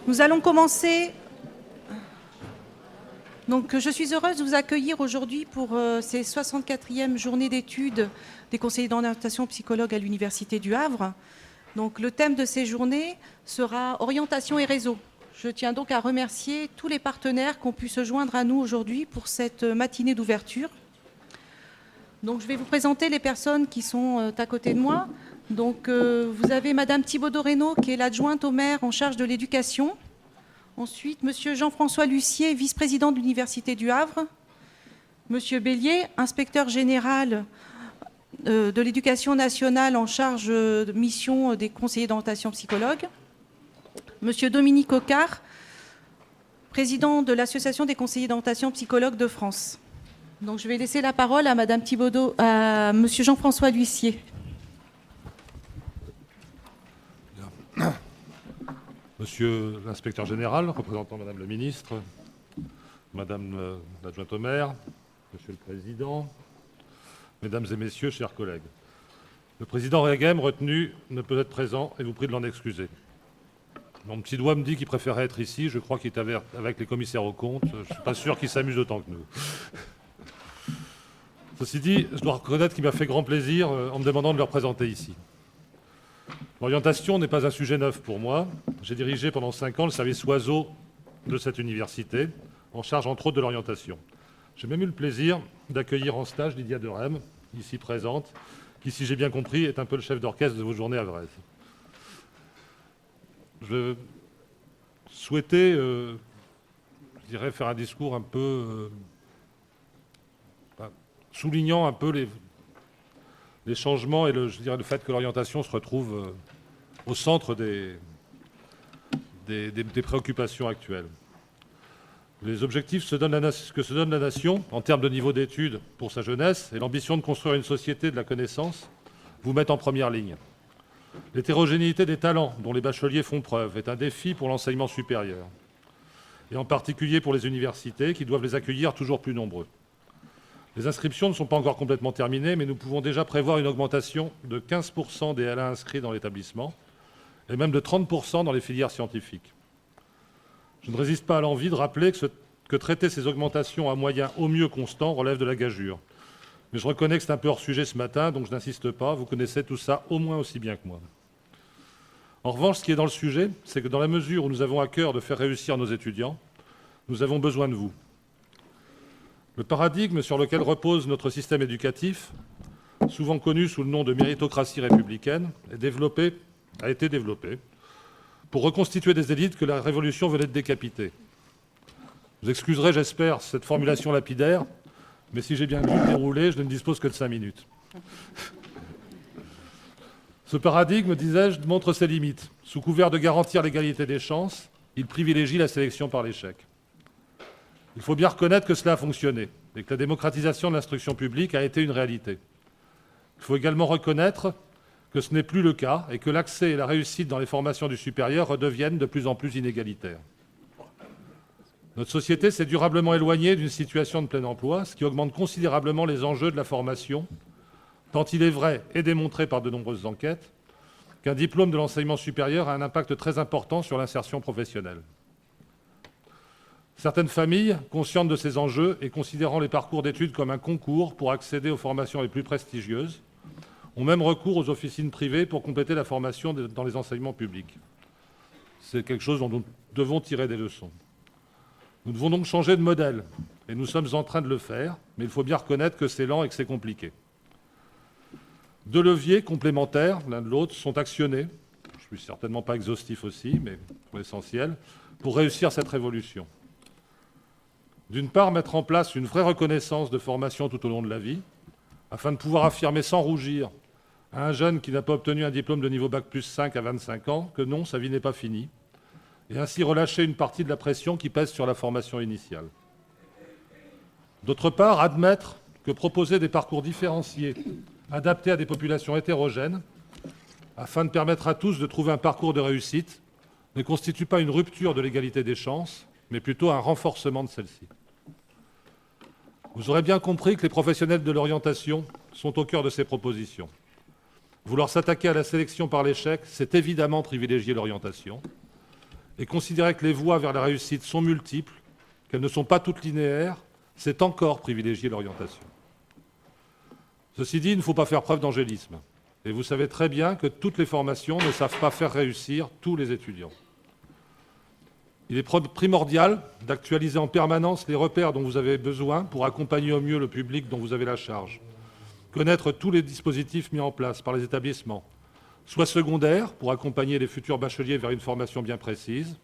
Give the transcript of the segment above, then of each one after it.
Nous allons commencer. Donc, je suis heureuse de vous accueillir aujourd'hui pour ces 64e journées d'études des conseillers d'orientation psychologue à l'Université du Havre. Donc, le thème de ces journées sera orientation et réseau. Je tiens donc à remercier tous les partenaires qui ont pu se joindre à nous aujourd'hui pour cette matinée d'ouverture. Donc, je vais vous présenter les personnes qui sont à côté de moi. Donc, vous avez Madame Thibaudot-Reynaud, qui est l'adjointe au maire en charge de l'éducation. Ensuite, Monsieur Jean-François Lucier, vice-président de l'Université du Havre. Monsieur Bélier, inspecteur général de l'éducation nationale en charge de mission des conseillers d'orientation psychologue. Monsieur Dominique Ocard, président de l'Association des conseillers d'orientation psychologue de France. Donc, je vais laisser la parole à Madame Thibaudot, à Monsieur Jean-François Lucier. Monsieur l'inspecteur général, représentant Madame la ministre, Madame l'adjointe au maire, Monsieur le Président, Mesdames et Messieurs, chers collègues. Le président Regem, retenu, ne peut être présent et vous prie de l'en excuser. Mon petit doigt me dit qu'il préférait être ici. Je crois qu'il est avec les commissaires aux comptes. Je ne suis pas sûr qu'il s'amuse autant que nous. Ceci dit, je dois reconnaître qu'il m'a fait grand plaisir en me demandant de le représenter ici. L'orientation n'est pas un sujet neuf pour moi. J'ai dirigé pendant 5 ans le service oiseau de cette université, en charge entre autres de l'orientation. J'ai même eu le plaisir d'accueillir en stage Lydia de Rem, ici présente, qui, si j'ai bien compris, est un peu le chef d'orchestre de vos journées à Vrèze. Je souhaitais, je dirais, faire un discours un peu soulignant un peu les changements et je dirais, le fait que l'orientation se retrouve au centre des préoccupations actuelles. Les objectifs que se donne la nation en termes de niveau d'études pour sa jeunesse et l'ambition de construire une société de la connaissance vous mettent en première ligne. L'hétérogénéité des talents dont les bacheliers font preuve est un défi pour l'enseignement supérieur, et en particulier pour les universités qui doivent les accueillir toujours plus nombreux. Les inscriptions ne sont pas encore complètement terminées, mais nous pouvons déjà prévoir une augmentation de 15% des LA inscrits dans l'établissement et même de 30% dans les filières scientifiques. Je ne résiste pas à l'envie de rappeler que traiter ces augmentations à moyens au mieux constants relève de la gageure. Mais je reconnais que c'est un peu hors sujet ce matin, donc je n'insiste pas. Vous connaissez tout ça au moins aussi bien que moi. En revanche, ce qui est dans le sujet, c'est que dans la mesure où nous avons à cœur de faire réussir nos étudiants, nous avons besoin de vous. Le paradigme sur lequel repose notre système éducatif, souvent connu sous le nom de méritocratie républicaine, a été développé pour reconstituer des élites que la Révolution venait de décapiter. Vous excuserez, j'espère, cette formulation lapidaire, mais si j'ai bien vu le déroulé, je ne dispose que de 5 minutes. Ce paradigme, disais-je, montre ses limites. Sous couvert de garantir l'égalité des chances, il privilégie la sélection par l'échec. Il faut bien reconnaître que cela a fonctionné et que la démocratisation de l'instruction publique a été une réalité. Il faut également reconnaître que ce n'est plus le cas et que l'accès et la réussite dans les formations du supérieur redeviennent de plus en plus inégalitaires. Notre société s'est durablement éloignée d'une situation de plein emploi, ce qui augmente considérablement les enjeux de la formation, tant il est vrai et démontré par de nombreuses enquêtes qu'un diplôme de l'enseignement supérieur a un impact très important sur l'insertion professionnelle. Certaines familles, conscientes de ces enjeux et considérant les parcours d'études comme un concours pour accéder aux formations les plus prestigieuses, ont même recours aux officines privées pour compléter la formation dans les enseignements publics. C'est quelque chose dont nous devons tirer des leçons. Nous devons donc changer de modèle, et nous sommes en train de le faire, mais il faut bien reconnaître que c'est lent et que c'est compliqué. 2 leviers complémentaires, l'un de l'autre, sont actionnés, je ne suis certainement pas exhaustif aussi, mais pour l'essentiel, pour réussir cette révolution. D'une part, mettre en place une vraie reconnaissance de formation tout au long de la vie, afin de pouvoir affirmer sans rougir à un jeune qui n'a pas obtenu un diplôme de niveau Bac plus 5 à 25 ans que non, sa vie n'est pas finie, et ainsi relâcher une partie de la pression qui pèse sur la formation initiale. D'autre part, admettre que proposer des parcours différenciés, adaptés à des populations hétérogènes, afin de permettre à tous de trouver un parcours de réussite, ne constitue pas une rupture de l'égalité des chances, mais plutôt un renforcement de celle-ci. Vous aurez bien compris que les professionnels de l'orientation sont au cœur de ces propositions. Vouloir s'attaquer à la sélection par l'échec, c'est évidemment privilégier l'orientation. et considérer que les voies vers la réussite sont multiples, qu'elles ne sont pas toutes linéaires, c'est encore privilégier l'orientation. Ceci dit, il ne faut pas faire preuve d'angélisme. Et vous savez très bien que toutes les formations ne savent pas faire réussir tous les étudiants. Il est primordial d'actualiser en permanence les repères dont vous avez besoin pour accompagner au mieux le public dont vous avez la charge. Connaître tous les dispositifs mis en place par les établissements, soit secondaires pour accompagner les futurs bacheliers vers une formation bien précise,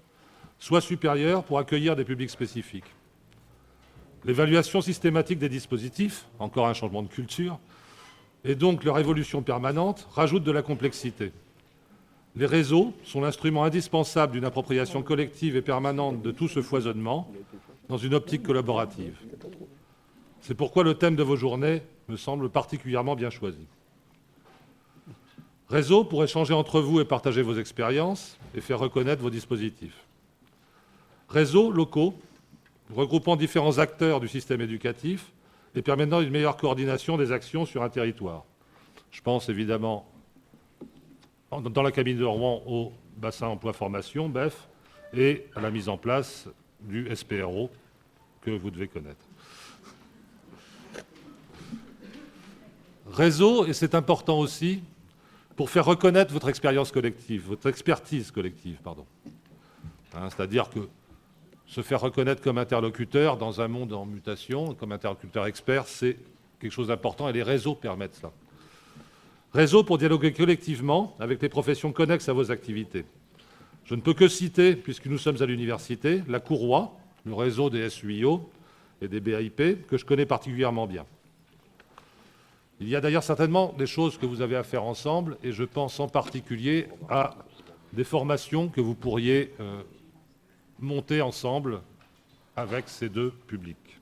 soit supérieurs pour accueillir des publics spécifiques. L'évaluation systématique des dispositifs, encore un changement de culture, et donc leur évolution permanente, rajoute de la complexité. Les réseaux sont l'instrument indispensable d'une appropriation collective et permanente de tout ce foisonnement dans une optique collaborative. C'est pourquoi le thème de vos journées me semble particulièrement bien choisi. Réseau pour échanger entre vous et partager vos expériences et faire reconnaître vos dispositifs. Réseaux locaux regroupant différents acteurs du système éducatif et permettant une meilleure coordination des actions sur un territoire. Je pense évidemment dans la cabine de Rouen au bassin emploi formation, BEF, et à la mise en place du SPRO que vous devez connaître. Réseau, et c'est important aussi, pour faire reconnaître votre expérience collective, votre expertise collective, pardon. C'est-à-dire que se faire reconnaître comme interlocuteur dans un monde en mutation, comme interlocuteur expert, c'est quelque chose d'important et les réseaux permettent cela. Réseau pour dialoguer collectivement avec les professions connexes à vos activités. Je ne peux que citer, puisque nous sommes à l'université, la Courroie, le réseau des SUIO et des BIP, que je connais particulièrement bien. Il y a d'ailleurs certainement des choses que vous avez à faire ensemble, et je pense en particulier à des formations que vous pourriez monter ensemble avec ces deux publics.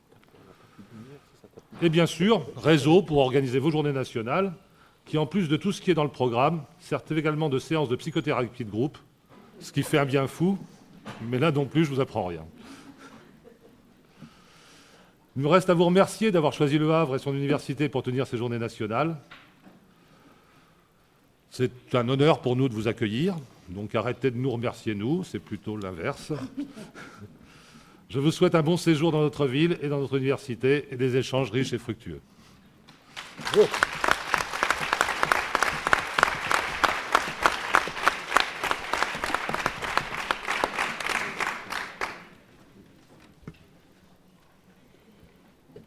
Et bien sûr, réseau pour organiser vos journées nationales, qui en plus de tout ce qui est dans le programme, servent également de séances de psychothérapie de groupe, ce qui fait un bien fou, mais là non plus, je ne vous apprends rien. Il me reste à vous remercier d'avoir choisi Le Havre et son université pour tenir ces journées nationales. C'est un honneur pour nous de vous accueillir, donc arrêtez de nous remercier nous, c'est plutôt l'inverse. Je vous souhaite un bon séjour dans notre ville et dans notre université et des échanges riches et fructueux. Bravo.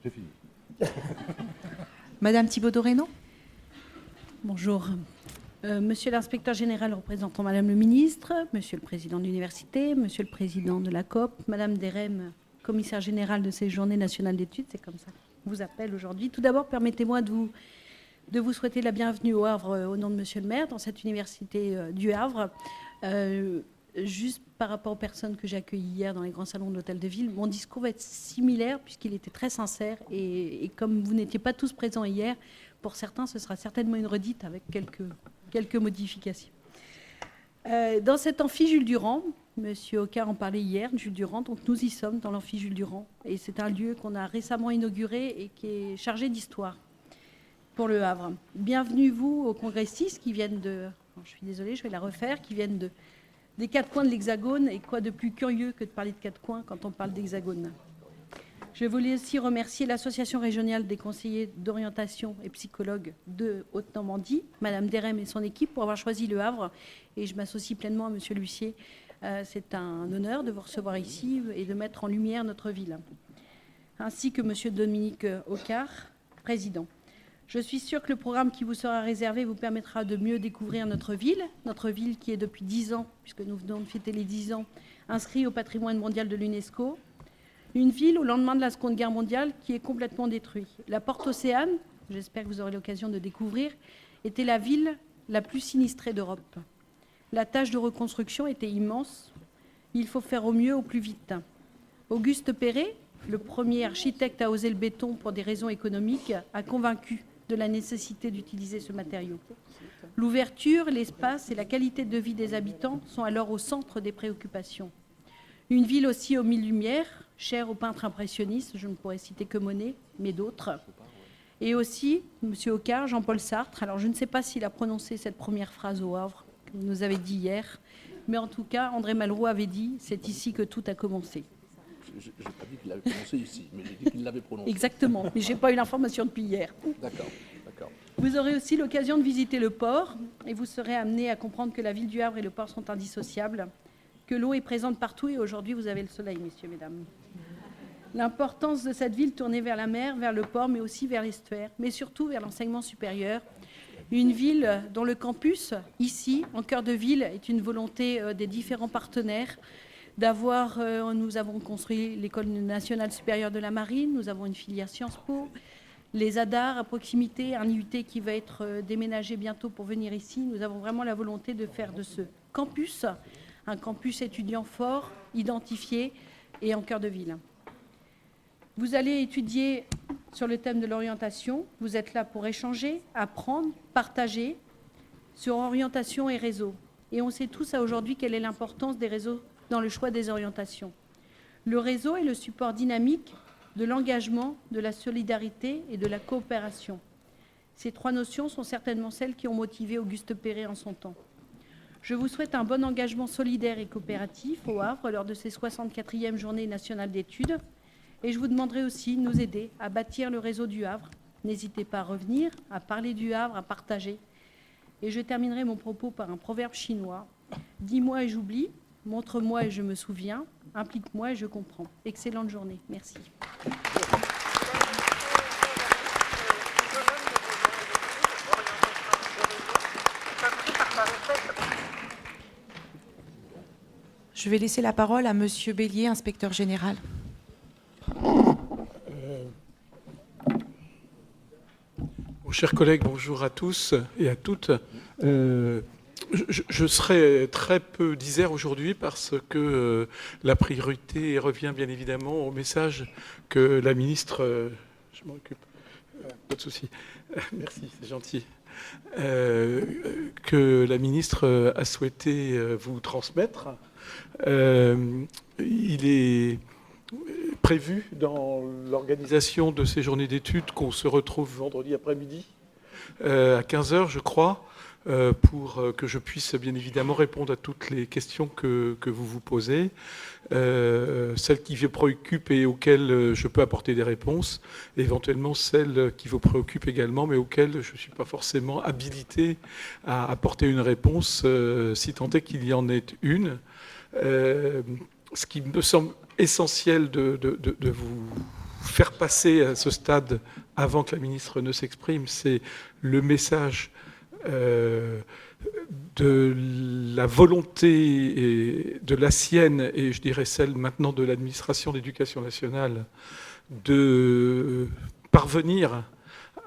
J'ai fini. Madame Thibault-Doreno. Bonjour. Monsieur l'inspecteur général représentant Madame le ministre, Monsieur le président de l'université, Monsieur le président de la COP, Madame Derem, commissaire générale de ces journées nationales d'études, c'est comme ça qu'on vous appelle aujourd'hui. Tout d'abord, permettez-moi de vous souhaiter la bienvenue au Havre au nom de Monsieur le maire, dans cette université du Havre. Juste par rapport aux personnes que j'ai accueillies hier dans les grands salons de l'Hôtel de Ville, mon discours va être similaire puisqu'il était très sincère et comme vous n'étiez pas tous présents hier, pour certains, ce sera certainement une redite avec quelques modifications. Dans cet amphi Jules Durand, Monsieur Ocar en parlait hier, Jules Durand, donc nous y sommes dans l'amphi Jules Durand et c'est un lieu qu'on a récemment inauguré et qui est chargé d'histoire pour le Havre. Bienvenue vous aux congressistes qui viennent je suis désolée, je vais la refaire, qui viennent des quatre coins de l'Hexagone, et quoi de plus curieux que de parler de quatre coins quand on parle d'Hexagone. Je voulais aussi remercier l'Association régionale des conseillers d'orientation et psychologues de Haute-Normandie, Madame Derem et son équipe, pour avoir choisi Le Havre, et je m'associe pleinement à Monsieur l'huissier. C'est un honneur de vous recevoir ici et de mettre en lumière notre ville, ainsi que Monsieur Dominique Ocar, président. Je suis sûre que le programme qui vous sera réservé vous permettra de mieux découvrir notre ville qui est depuis 10 ans, puisque nous venons de fêter les 10 ans, inscrite au patrimoine mondial de l'UNESCO. Une ville au lendemain de la Seconde Guerre mondiale qui est complètement détruite. La Porte Océane, j'espère que vous aurez l'occasion de découvrir, était la ville la plus sinistrée d'Europe. La tâche de reconstruction était immense. Il faut faire au mieux, au plus vite. Auguste Perret, le premier architecte à oser le béton pour des raisons économiques, a convaincu de la nécessité d'utiliser ce matériau. L'ouverture, l'espace et la qualité de vie des habitants sont alors au centre des préoccupations. Une ville aussi aux mille lumières, chère aux peintres impressionnistes, je ne pourrais citer que Monet, mais d'autres. Et aussi, M. Ocar, Jean-Paul Sartre. Alors, je ne sais pas s'il a prononcé cette première phrase au Havre, que vous nous avez dit hier, Mais en tout cas, André Malraux avait dit « c'est ici que tout a commencé ». Je n'ai pas dit qu'il avait prononcé ici, mais j'ai dit qu'il l'avait prononcé. Exactement, mais je n'ai pas eu l'information depuis hier. D'accord. Vous aurez aussi l'occasion de visiter le port et vous serez amené à comprendre que la ville du Havre et le port sont indissociables, que l'eau est présente partout et aujourd'hui vous avez le soleil, messieurs, mesdames. L'importance de cette ville tournée vers la mer, vers le port, mais aussi vers l'estuaire, mais surtout vers l'enseignement supérieur. Une ville dont le campus, ici, en cœur de ville, est une volonté des différents partenaires nous avons construit l'École nationale supérieure de la marine, nous avons une filière Sciences Po, les ADAR à proximité, un IUT qui va être déménagé bientôt pour venir ici. Nous avons vraiment la volonté de faire de ce campus un campus étudiant fort, identifié et en cœur de ville. Vous allez étudier sur le thème de l'orientation. Vous êtes là pour échanger, apprendre, partager sur orientation et réseau. Et on sait tous aujourd'hui quelle est l'importance des réseaux dans le choix des orientations. Le réseau est le support dynamique de l'engagement, de la solidarité et de la coopération. Ces trois notions sont certainement celles qui ont motivé Auguste Perret en son temps. Je vous souhaite un bon engagement solidaire et coopératif au Havre lors de ces 64e Journées nationales d'études. Et je vous demanderai aussi de nous aider à bâtir le réseau du Havre. N'hésitez pas à revenir, à parler du Havre, à partager. Et je terminerai mon propos par un proverbe chinois. Dis-moi et j'oublie, montre-moi et je me souviens, implique-moi et je comprends. Excellente journée. Merci. Je vais laisser la parole à Monsieur Bélier, inspecteur général. Chers collègues, bonjour à tous et à toutes. Je serai très peu disert aujourd'hui parce que la priorité revient bien évidemment au message que la ministre... je m'en occupe, pas de souci. Merci, c'est gentil. Que la ministre a souhaité vous transmettre. Il est prévu dans l'organisation de ces journées d'études qu'on se retrouve vendredi après-midi à 15h, je crois, pour que je puisse bien évidemment répondre à toutes les questions que vous vous posez, celles qui vous préoccupent et auxquelles je peux apporter des réponses, éventuellement celles qui vous préoccupent également, mais auxquelles je ne suis pas forcément habilité à apporter une réponse, si tant est qu'il y en ait une. Ce qui me semble essentiel de vous faire passer à ce stade avant que la ministre ne s'exprime, c'est le message de la volonté de la sienne et je dirais celle maintenant de l'administration d'éducation nationale de parvenir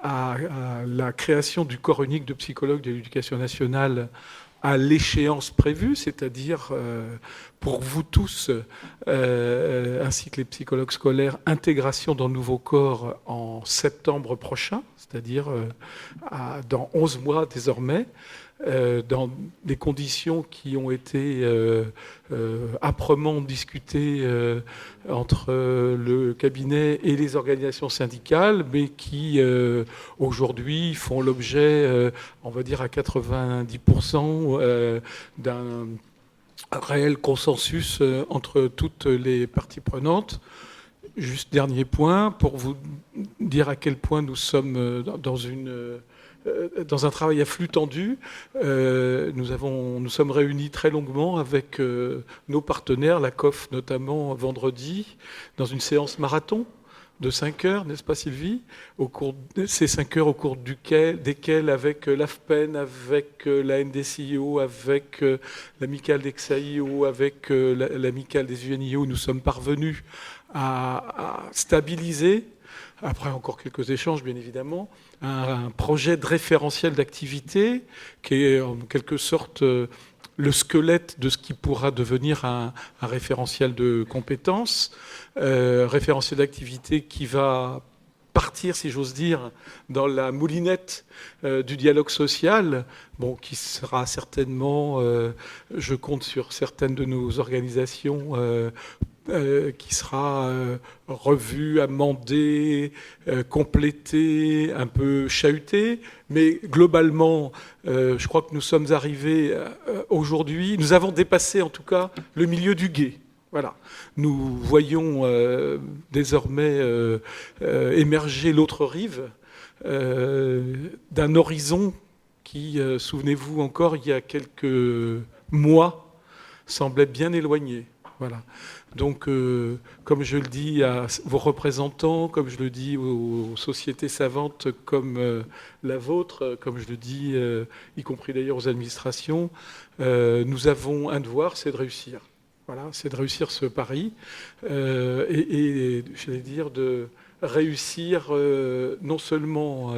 à la création du corps unique de psychologues de l'éducation nationale à l'échéance prévue, c'est-à-dire pour vous tous, ainsi que les psychologues scolaires, intégration dans le nouveau corps en septembre prochain, c'est-à-dire dans 11 mois désormais, dans des conditions qui ont été âprement discutées entre le cabinet et les organisations syndicales, mais qui aujourd'hui font l'objet, on va dire à 90%, d'un réel consensus entre toutes les parties prenantes. Juste dernier point, pour vous dire à quel point nous sommes dans un travail à flux tendu. Nous sommes réunis très longuement avec nos partenaires, la COF notamment vendredi, dans une séance marathon de 5 heures, n'est-ce pas Sylvie? Ces 5 heures au cours desquelles, avec l'AFPEN, avec la NDCIO, avec l'amicale des XAIO, avec l'amicale des UNIO, nous sommes parvenus à stabiliser, après encore quelques échanges bien évidemment, un projet de référentiel d'activité qui est en quelque sorte le squelette de ce qui pourra devenir un référentiel de compétences, référentiel d'activité qui va partir, si j'ose dire, dans la moulinette du dialogue social, bon, qui sera certainement, je compte sur certaines de nos organisations, qui sera revu, amendé, complété, un peu chahuté. Mais globalement, je crois que nous sommes arrivés aujourd'hui, nous avons dépassé en tout cas le milieu du gué. Voilà. Nous voyons désormais émerger l'autre rive d'un horizon qui, souvenez-vous encore, il y a quelques mois, semblait bien éloigné. Voilà. Donc, comme je le dis à vos représentants, comme je le dis aux sociétés savantes comme la vôtre, comme je le dis, y compris d'ailleurs aux administrations, nous avons un devoir, c'est de réussir. Voilà, c'est de réussir ce pari et j'allais dire de réussir non seulement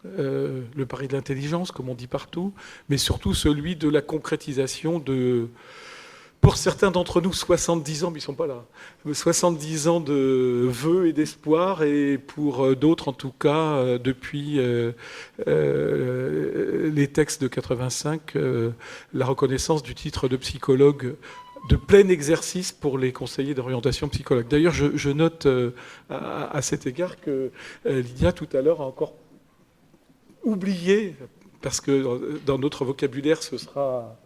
le pari de l'intelligence, comme on dit partout, mais surtout celui de la concrétisation de, pour certains d'entre nous, 70 ans, mais ils ne sont pas là, 70 ans de vœux et d'espoir, et pour d'autres, en tout cas, depuis les textes de 85, la reconnaissance du titre de psychologue de plein exercice pour les conseillers d'orientation psychologue. D'ailleurs, je note à cet égard que Lydia, tout à l'heure, a encore oublié, parce que dans notre vocabulaire, ce sera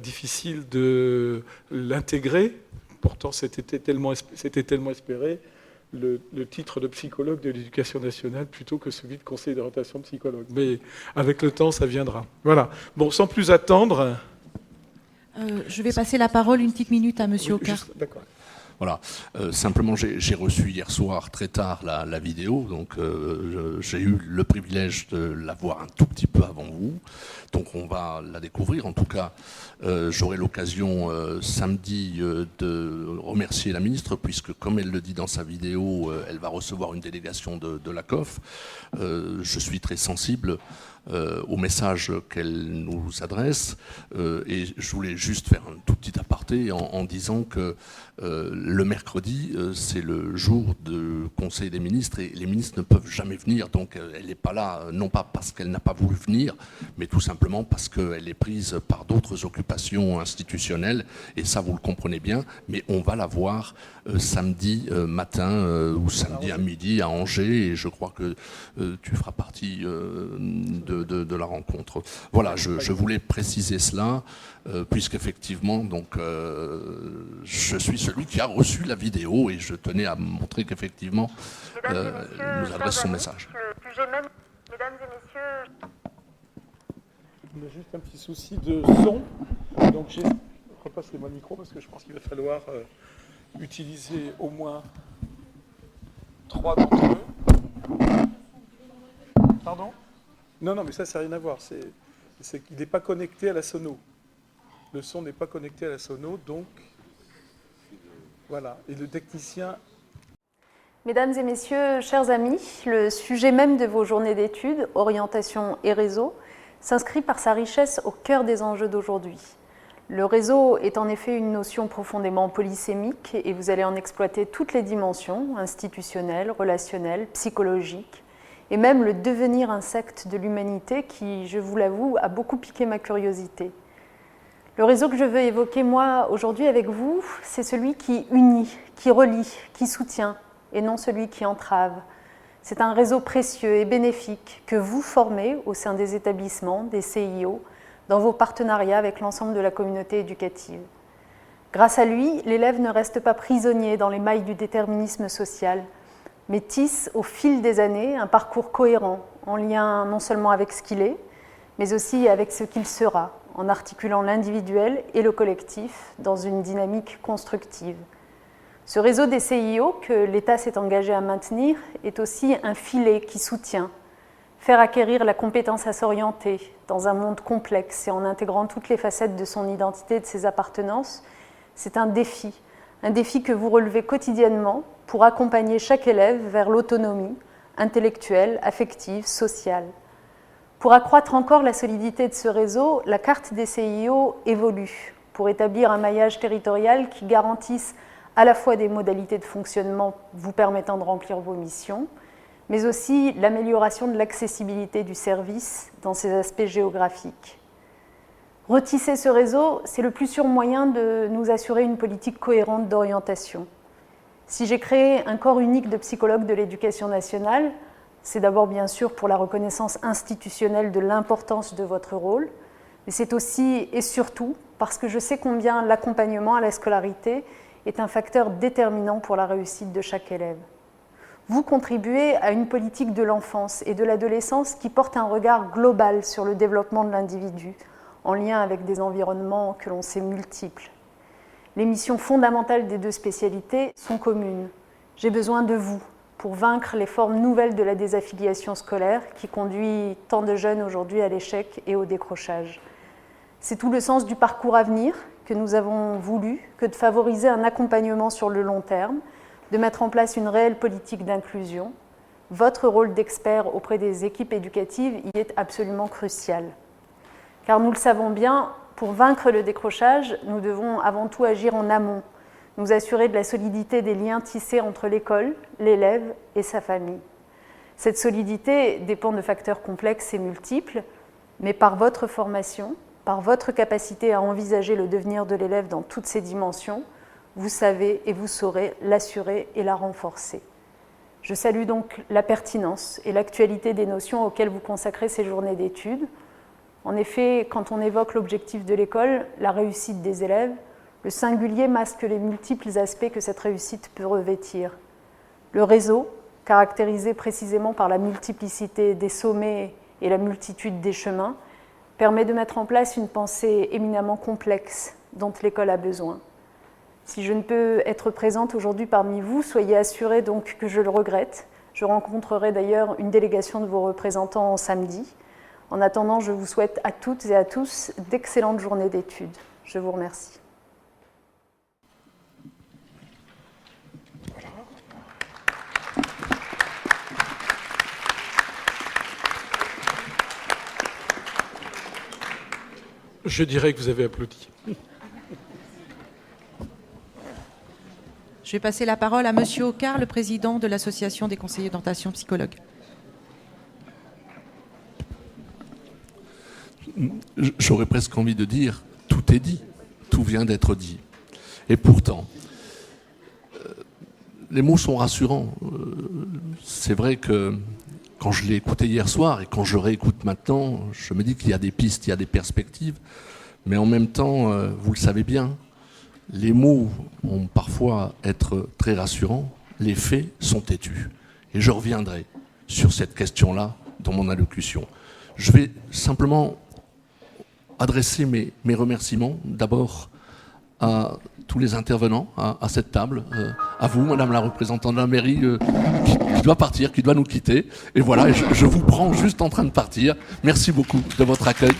difficile de l'intégrer, pourtant c'était tellement espéré, le titre de psychologue de l'Éducation nationale plutôt que celui de conseiller d'orientation psychologue. Mais avec le temps, ça viendra. Voilà. Bon, sans plus attendre... je vais passer la parole une petite minute à Monsieur Ocar. D'accord. Voilà. Simplement, j'ai reçu hier soir très tard la vidéo, donc j'ai eu le privilège de la voir un tout petit peu avant vous. Donc on va la découvrir. En tout cas, j'aurai l'occasion samedi de remercier la ministre, puisque comme elle le dit dans sa vidéo, elle va recevoir une délégation de la COF. Je suis très sensible au message qu'elle nous adresse, et je voulais juste faire un tout petit aparté en disant que le mercredi, c'est le jour du Conseil des ministres, et les ministres ne peuvent jamais venir, donc elle n'est pas là, non pas parce qu'elle n'a pas voulu venir, mais tout simplement parce qu'elle est prise par d'autres occupations institutionnelles, et ça vous le comprenez bien, mais on va la voir samedi matin ou samedi à midi à Angers, et je crois que tu feras partie de la rencontre. Voilà, je voulais préciser cela, puisqu'effectivement, donc, je suis celui qui a reçu la vidéo, et je tenais à montrer qu'effectivement, nous adresse son message. Le sujet même, mesdames et messieurs... On a juste un petit souci de son, donc j'ai repassé mon micro parce que je pense qu'il va falloir utiliser au moins 3 d'entre eux. Pardon ? Non, mais ça n'a rien à voir. C'est qu'il n'est pas connecté à la sono. Le son n'est pas connecté à la sono, donc voilà. Et le technicien... Mesdames et messieurs, chers amis, le sujet même de vos journées d'études, orientation et réseau, s'inscrit par sa richesse au cœur des enjeux d'aujourd'hui. Le réseau est en effet une notion profondément polysémique et vous allez en exploiter toutes les dimensions, institutionnelles, relationnelles, psychologiques, et même le devenir insecte de l'humanité qui, je vous l'avoue, a beaucoup piqué ma curiosité. Le réseau que je veux évoquer, moi, aujourd'hui avec vous, c'est celui qui unit, qui relie, qui soutient, et non celui qui entrave. C'est un réseau précieux et bénéfique que vous formez au sein des établissements, des CIO, dans vos partenariats avec l'ensemble de la communauté éducative. Grâce à lui, l'élève ne reste pas prisonnier dans les mailles du déterminisme social, mais tisse au fil des années un parcours cohérent, en lien non seulement avec ce qu'il est, mais aussi avec ce qu'il sera, en articulant l'individuel et le collectif dans une dynamique constructive. Ce réseau des CIO que l'État s'est engagé à maintenir est aussi un filet qui soutient, faire acquérir la compétence à s'orienter dans un monde complexe et en intégrant toutes les facettes de son identité et de ses appartenances, c'est un défi que vous relevez quotidiennement pour accompagner chaque élève vers l'autonomie intellectuelle, affective, sociale. Pour accroître encore la solidité de ce réseau, la carte des CIO évolue pour établir un maillage territorial qui garantisse à la fois des modalités de fonctionnement vous permettant de remplir vos missions, mais aussi l'amélioration de l'accessibilité du service dans ses aspects géographiques. Retisser ce réseau, c'est le plus sûr moyen de nous assurer une politique cohérente d'orientation. Si j'ai créé un corps unique de psychologues de l'éducation nationale, c'est d'abord bien sûr pour la reconnaissance institutionnelle de l'importance de votre rôle, mais c'est aussi et surtout parce que je sais combien l'accompagnement à la scolarité est un facteur déterminant pour la réussite de chaque élève. Vous contribuez à une politique de l'enfance et de l'adolescence qui porte un regard global sur le développement de l'individu, en lien avec des environnements que l'on sait multiples. Les missions fondamentales des deux spécialités sont communes. J'ai besoin de vous pour vaincre les formes nouvelles de la désaffiliation scolaire qui conduit tant de jeunes aujourd'hui à l'échec et au décrochage. C'est tout le sens du parcours à venir que nous avons voulu que de favoriser un accompagnement sur le long terme, de mettre en place une réelle politique d'inclusion. Votre rôle d'expert auprès des équipes éducatives y est absolument crucial. Car nous le savons bien, pour vaincre le décrochage, nous devons avant tout agir en amont, nous assurer de la solidité des liens tissés entre l'école, l'élève et sa famille. Cette solidité dépend de facteurs complexes et multiples, mais par votre formation, par votre capacité à envisager le devenir de l'élève dans toutes ses dimensions, vous savez et vous saurez l'assurer et la renforcer. Je salue donc la pertinence et l'actualité des notions auxquelles vous consacrez ces journées d'études. En effet, quand on évoque l'objectif de l'école, la réussite des élèves, le singulier masque les multiples aspects que cette réussite peut revêtir. Le réseau, caractérisé précisément par la multiplicité des sommets et la multitude des chemins, permet de mettre en place une pensée éminemment complexe dont l'école a besoin. Si je ne peux être présente aujourd'hui parmi vous, soyez assurés donc que je le regrette. Je rencontrerai d'ailleurs une délégation de vos représentants samedi. En attendant, je vous souhaite à toutes et à tous d'excellentes journées d'études. Je vous remercie. Je dirais que vous avez applaudi. Je vais passer la parole à Monsieur Ocard, le président de l'Association des conseillers d'orientation psychologues. J'aurais presque envie de dire, tout est dit, tout vient d'être dit. Et pourtant, les mots sont rassurants. C'est vrai que quand je l'ai écouté hier soir et quand je réécoute maintenant, je me dis qu'il y a des pistes, il y a des perspectives. Mais en même temps, vous le savez bien, les mots ont parfois être très rassurants, les faits sont têtus. Et je reviendrai sur cette question-là dans mon allocution. Je vais simplement adresser mes remerciements d'abord à tous les intervenants à cette table, à vous, Madame la représentante de la mairie, qui doit partir, qui doit nous quitter. Et voilà, je vous prends juste en train de partir. Merci beaucoup de votre accueil.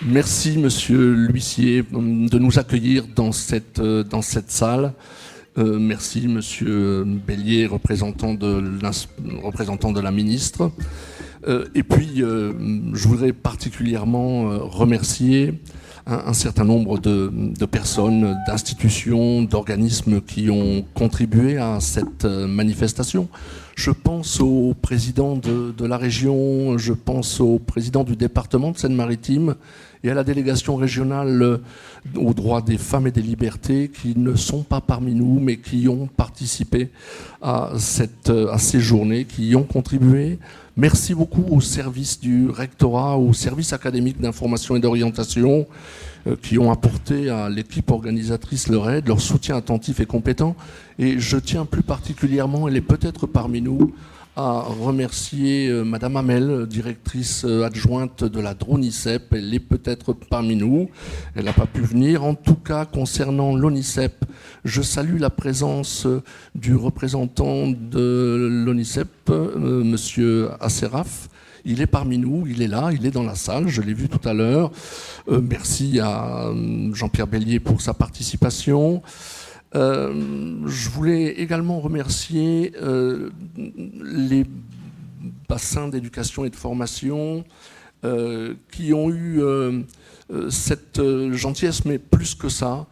Merci, Monsieur l'huissier, de nous accueillir dans cette salle. Merci, Monsieur Bellier, représentant de la ministre. Et puis, je voudrais particulièrement remercier un certain nombre de personnes, d'institutions, d'organismes qui ont contribué à cette manifestation. Je pense au président de la région, je pense au président du département de Seine-Maritime et à la délégation régionale aux droits des femmes et des libertés qui ne sont pas parmi nous, mais qui ont participé à ces journées, qui y ont contribué. Merci beaucoup au service du rectorat, au service académique d'information et d'orientation, qui ont apporté à l'équipe organisatrice leur aide, leur soutien attentif et compétent. Et je tiens plus particulièrement, elle est peut-être parmi nous, à remercier Madame Hamel, directrice adjointe de la DRONICEP. Elle est peut-être parmi nous, elle n'a pas pu venir. En tout cas, concernant l'ONICEP, je salue la présence du représentant de l'ONICEP, Monsieur Asseraf. Il est parmi nous, il est là, il est dans la salle, je l'ai vu tout à l'heure. Merci à Jean-Pierre Bellier pour sa participation. Je voulais également remercier les bassins d'éducation et de formation qui ont eu cette gentillesse, mais plus que ça,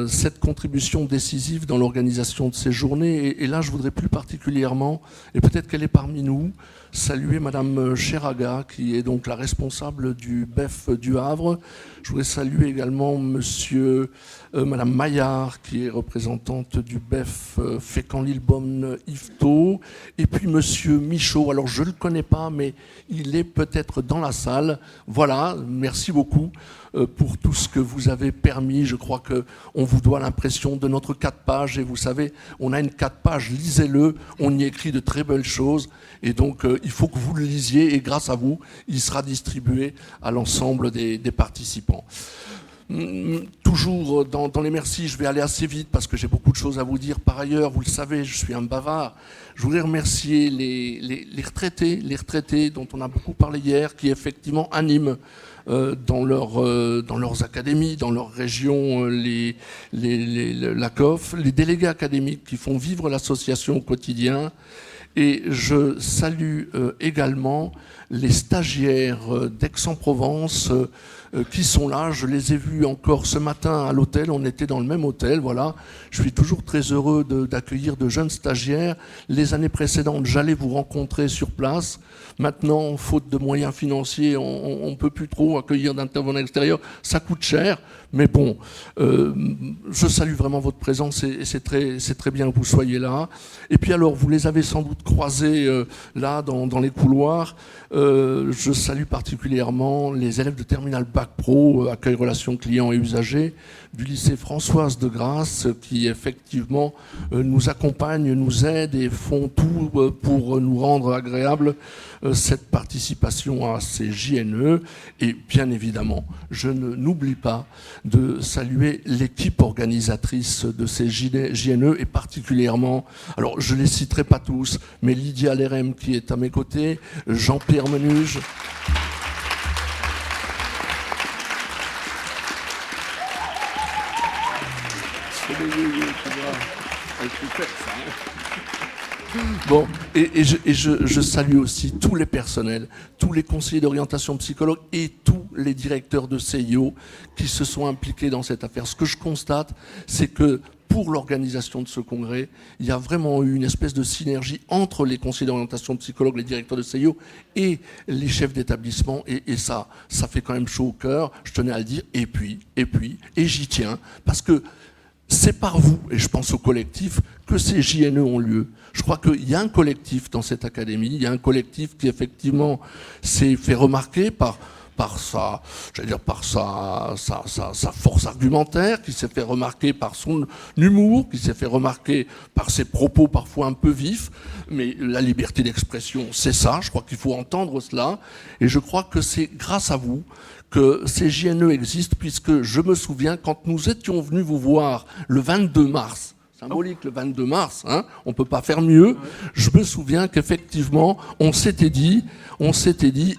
cette contribution décisive dans l'organisation de ces journées. Et là, je voudrais plus particulièrement, et peut-être qu'elle est parmi nous, saluer Madame Cheraga, qui est donc la responsable du BEF du Havre. Je voudrais saluer également Madame Maillard, qui est représentante du BEF Fécamp-Lillebonne-Yvetot. Et puis Monsieur Michaud. Alors je ne le connais pas, mais il est peut-être dans la salle. Voilà, merci beaucoup pour tout ce que vous avez permis. Je crois qu'on vous doit l'impression de notre 4 pages. Et vous savez, on a une 4 pages, lisez-le, on y écrit de très belles choses. Et donc, il faut que vous le lisiez. Et grâce à vous, il sera distribué à l'ensemble des participants. Toujours dans les merci, je vais aller assez vite parce que j'ai beaucoup de choses à vous dire. Par ailleurs, vous le savez, je suis un bavard. Je voudrais remercier les retraités dont on a beaucoup parlé hier, qui effectivement animent dans leurs académies, dans leurs régions, la COF, les délégués académiques qui font vivre l'association au quotidien. Et je salue également les stagiaires d'Aix-en-Provence qui sont là. Je les ai vus encore ce matin à l'hôtel. On était dans le même hôtel. Voilà. Je suis toujours très heureux d'accueillir de jeunes stagiaires. Les années précédentes, j'allais vous rencontrer sur place. Maintenant, faute de moyens financiers, on ne peut plus trop accueillir d'intervenants extérieurs. Ça coûte cher. Mais bon, je salue vraiment votre présence et c'est très bien que vous soyez là. Et puis alors, vous les avez sans doute croisés là dans les couloirs. Je salue particulièrement les élèves de Terminal Bac Pro, accueil relations clients et usagers, du lycée Françoise de Grasse, qui effectivement nous accompagnent, nous aident et font tout pour nous rendre agréable cette participation à ces JNE. Et bien évidemment, je n'oublie pas de saluer l'équipe organisatrice de ces JNE et particulièrement, alors je ne les citerai pas tous, mais Lydia Lerem qui est à mes côtés, Jean-Pierre Menuge, bon, et je salue aussi tous les personnels, tous les conseillers d'orientation psychologue et tous les directeurs de CIO qui se sont impliqués dans cette affaire. Ce que je constate, c'est que pour l'organisation de ce congrès, il y a vraiment eu une espèce de synergie entre les conseillers d'orientation psychologue, les directeurs de CIO et les chefs d'établissement. Et ça fait quand même chaud au cœur, je tenais à le dire. Et j'y tiens, parce que c'est par vous, et je pense au collectif, que ces JNE ont lieu. Je crois qu'il y a un collectif dans cette académie, il y a un collectif qui effectivement s'est fait remarquer par sa force argumentaire, qui s'est fait remarquer par son humour, qui s'est fait remarquer par ses propos parfois un peu vifs. Mais la liberté d'expression, c'est ça, je crois qu'il faut entendre cela. Et je crois que c'est grâce à vous que ces JNE existent, puisque je me souviens, quand nous étions venus vous voir le 22 mars, symbolique le 22 mars, hein, on ne peut pas faire mieux, je me souviens qu'effectivement, on s'était dit,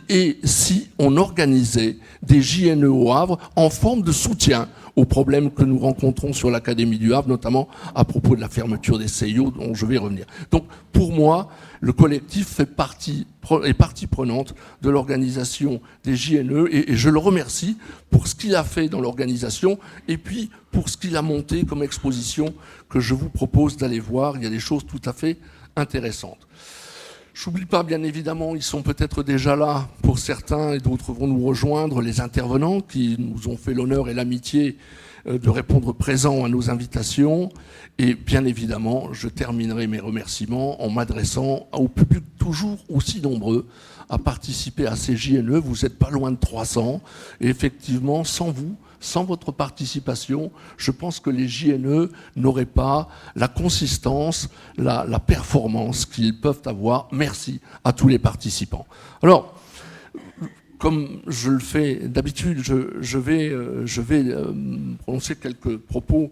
et si on organisait des JNE au Havre en forme de soutien aux problèmes que nous rencontrons sur l'Académie du Havre, notamment à propos de la fermeture des CIO, dont je vais revenir. Donc, pour moi, le collectif est partie prenante de l'organisation des JNE et je le remercie pour ce qu'il a fait dans l'organisation et puis pour ce qu'il a monté comme exposition que je vous propose d'aller voir. Il y a des choses tout à fait intéressantes. Je n'oublie pas, bien évidemment, ils sont peut-être déjà là pour certains et d'autres vont nous rejoindre, les intervenants qui nous ont fait l'honneur et l'amitié de répondre présent à nos invitations. Et bien évidemment, je terminerai mes remerciements en m'adressant au public toujours aussi nombreux à participer à ces JNE. Vous n'êtes pas loin de 300. Et effectivement, sans vous, sans votre participation, je pense que les JNE n'auraient pas la consistance, la performance qu'ils peuvent avoir. Merci à tous les participants. Alors, comme je le fais d'habitude, je vais prononcer quelques propos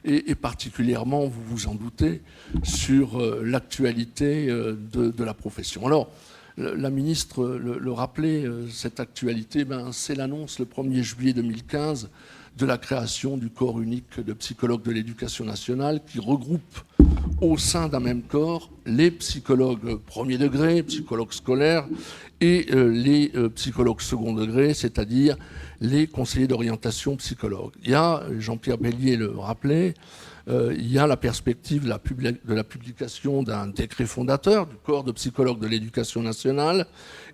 et particulièrement, vous vous en doutez, sur l'actualité de la profession. Alors, la ministre le rappelait, cette actualité, c'est l'annonce le 1er juillet 2015 de la création du corps unique de psychologues de l'éducation nationale qui regroupe au sein d'un même corps les psychologues premier degré, psychologues scolaires, et les psychologues second degré, c'est-à-dire les conseillers d'orientation psychologues. Il y a, Jean-Pierre Bellier le rappelait, il y a la perspective de la publication d'un décret fondateur du corps de psychologues de l'éducation nationale,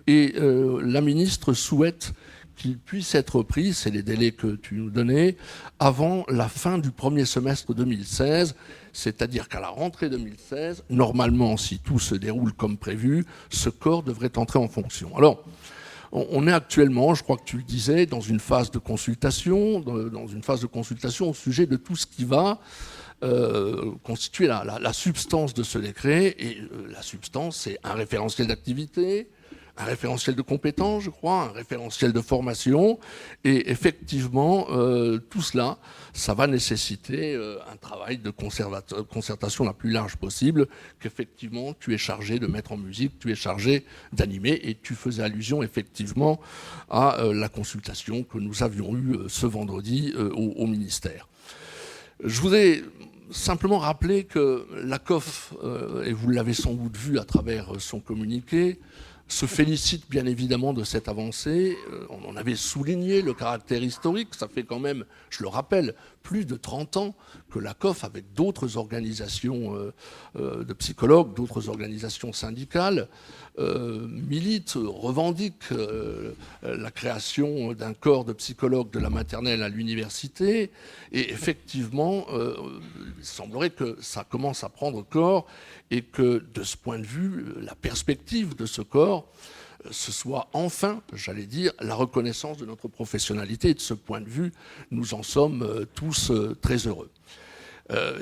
et la ministre souhaite qu'il puisse être pris, c'est les délais que tu nous donnais, avant la fin du premier semestre 2016, c'est-à-dire qu'à la rentrée 2016, normalement, si tout se déroule comme prévu, ce corps devrait entrer en fonction. Alors, on est actuellement, je crois que tu le disais, dans une phase de consultation, au sujet de tout ce qui va constituer la substance de ce décret. Et la substance, c'est un référentiel d'activité, un référentiel de compétences, je crois, un référentiel de formation. Et effectivement, tout cela, ça va nécessiter un travail de concertation la plus large possible, qu'effectivement tu es chargé de mettre en musique, tu es chargé d'animer, et tu faisais allusion effectivement à la consultation que nous avions eue ce vendredi au ministère. Je voudrais simplement rappeler que la COF, et vous l'avez sans doute vu à travers son communiqué, se félicite bien évidemment de cette avancée. On en avait souligné le caractère historique. Ça fait quand même, je le rappelle, plus de 30 ans que la COF, avec d'autres organisations de psychologues, d'autres organisations syndicales, milite, revendique la création d'un corps de psychologues de la maternelle à l'université. Et effectivement, il semblerait que ça commence à prendre corps et que, de ce point de vue, la perspective de ce corps, ce soit enfin, j'allais dire, la reconnaissance de notre professionnalité. Et de ce point de vue, nous en sommes tous très heureux.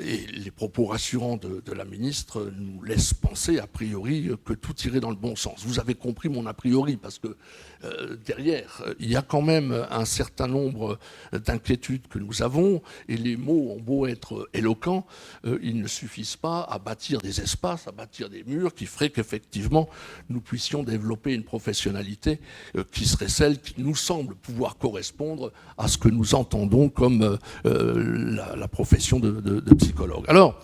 Et les propos rassurants de la ministre nous laissent penser, a priori, que tout irait dans le bon sens. Vous avez compris mon a priori, parce que derrière, il y a quand même un certain nombre d'inquiétudes que nous avons, et les mots ont beau être éloquents, ils ne suffisent pas à bâtir des espaces, à bâtir des murs qui feraient qu'effectivement, nous puissions développer une professionnalité qui serait celle qui nous semble pouvoir correspondre à ce que nous entendons comme la profession de psychologue. Alors,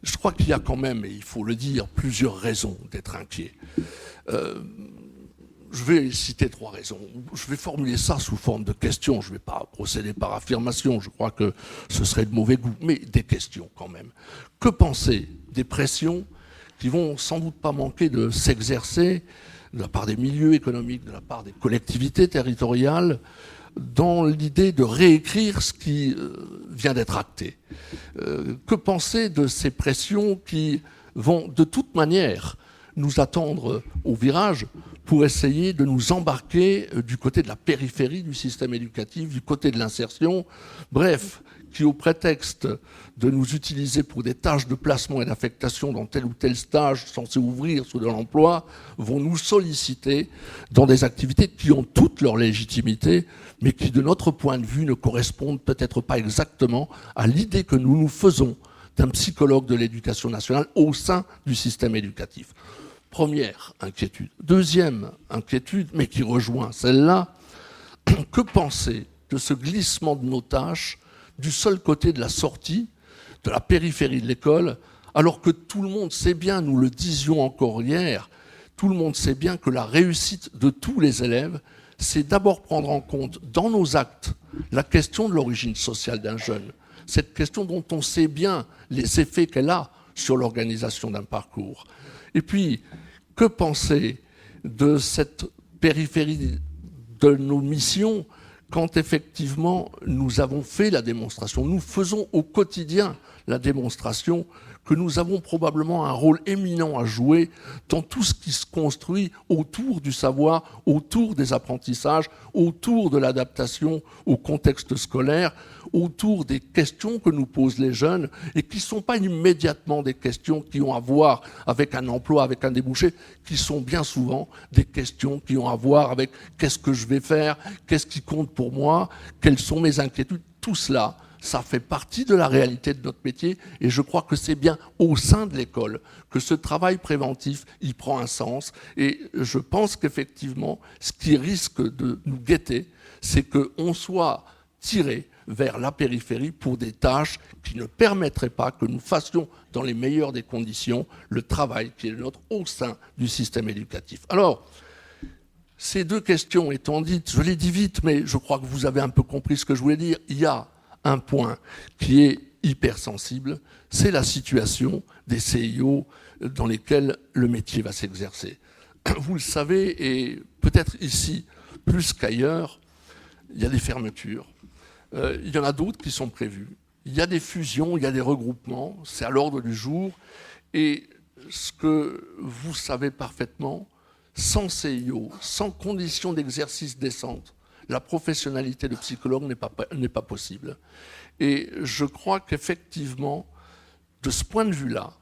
je crois qu'il y a quand même, et il faut le dire, plusieurs raisons d'être inquiet. Je vais citer 3 raisons. Je vais formuler ça sous forme de questions. Je ne vais pas procéder par affirmation. Je crois que ce serait de mauvais goût, mais des questions quand même. Que penser des pressions qui vont sans doute pas manquer de s'exercer de la part des milieux économiques, de la part des collectivités territoriales, dans l'idée de réécrire ce qui vient d'être acté? Que penser de ces pressions qui vont de toute manière nous attendre au virage pour essayer de nous embarquer du côté de la périphérie du système éducatif, du côté de l'insertion, bref, qui, au prétexte de nous utiliser pour des tâches de placement et d'affectation dans tel ou tel stage censé ouvrir sous de l'emploi, vont nous solliciter dans des activités qui ont toute leur légitimité, mais qui, de notre point de vue, ne correspondent peut-être pas exactement à l'idée que nous nous faisons d'un psychologue de l'éducation nationale au sein du système éducatif. Première inquiétude. Deuxième inquiétude, mais qui rejoint celle-là, que penser de ce glissement de nos tâches du seul côté de la sortie, de la périphérie de l'école, alors que tout le monde sait bien, nous le disions encore hier, tout le monde sait bien que la réussite de tous les élèves, c'est d'abord prendre en compte dans nos actes la question de l'origine sociale d'un jeune, cette question dont on sait bien les effets qu'elle a sur l'organisation d'un parcours. Et puis, que penser de cette périphérie de nos missions quand effectivement nous avons fait la démonstration, nous faisons au quotidien la démonstration que nous avons probablement un rôle éminent à jouer dans tout ce qui se construit autour du savoir, autour des apprentissages, autour de l'adaptation au contexte scolaire, autour des questions que nous posent les jeunes et qui ne sont pas immédiatement des questions qui ont à voir avec un emploi, avec un débouché, qui sont bien souvent des questions qui ont à voir avec qu'est-ce que je vais faire, qu'est-ce qui compte pour moi, quelles sont mes inquiétudes, tout cela. Ça fait partie de la réalité de notre métier et je crois que c'est bien au sein de l'école que ce travail préventif y prend un sens. Et je pense qu'effectivement, ce qui risque de nous guetter, c'est qu'on soit tiré vers la périphérie pour des tâches qui ne permettraient pas que nous fassions dans les meilleures des conditions le travail qui est le nôtre au sein du système éducatif. Alors, ces deux questions étant dites, je les dis vite, mais je crois que vous avez un peu compris ce que je voulais dire. Il y a un point qui est hypersensible, c'est la situation des CIO dans lesquels le métier va s'exercer. Vous le savez, et peut-être ici, plus qu'ailleurs, il y a des fermetures. Il y en a d'autres qui sont prévues. Il y a des fusions, il y a des regroupements, c'est à l'ordre du jour. Et ce que vous savez parfaitement, sans CIO, sans conditions d'exercice décentes, la professionnalité de psychologue n'est pas possible. Et je crois qu'effectivement, de ce point de vue-là,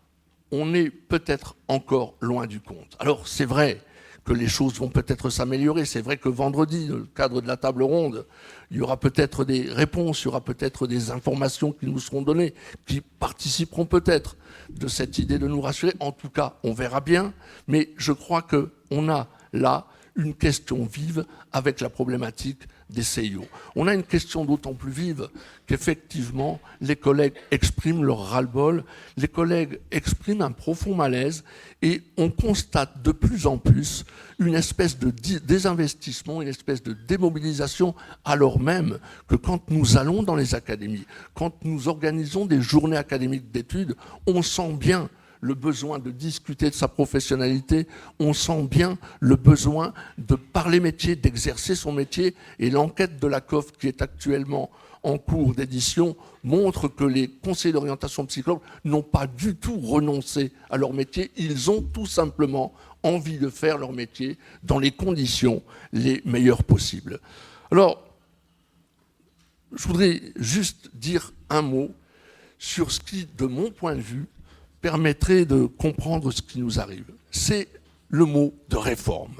on est peut-être encore loin du compte. Alors c'est vrai que les choses vont peut-être s'améliorer, c'est vrai que vendredi, dans le cadre de la table ronde, il y aura peut-être des réponses, il y aura peut-être des informations qui nous seront données, qui participeront peut-être de cette idée de nous rassurer. En tout cas, on verra bien, mais je crois qu'on a là une question vive avec la problématique des CIO. On a une question d'autant plus vive qu'effectivement, les collègues expriment leur ras-le-bol, les collègues expriment un profond malaise et on constate de plus en plus une espèce de désinvestissement, une espèce de démobilisation, alors même que quand nous allons dans les académies, quand nous organisons des journées académiques d'études, on sent bien le besoin de discuter de sa professionnalité, on sent bien le besoin de parler métier, d'exercer son métier. Et l'enquête de la COF qui est actuellement en cours d'édition montre que les conseillers d'orientation psychologue n'ont pas du tout renoncé à leur métier. Ils ont tout simplement envie de faire leur métier dans les conditions les meilleures possibles. Alors, je voudrais juste dire un mot sur ce qui, de mon point de vue, permettrait de comprendre ce qui nous arrive. C'est le mot de réforme.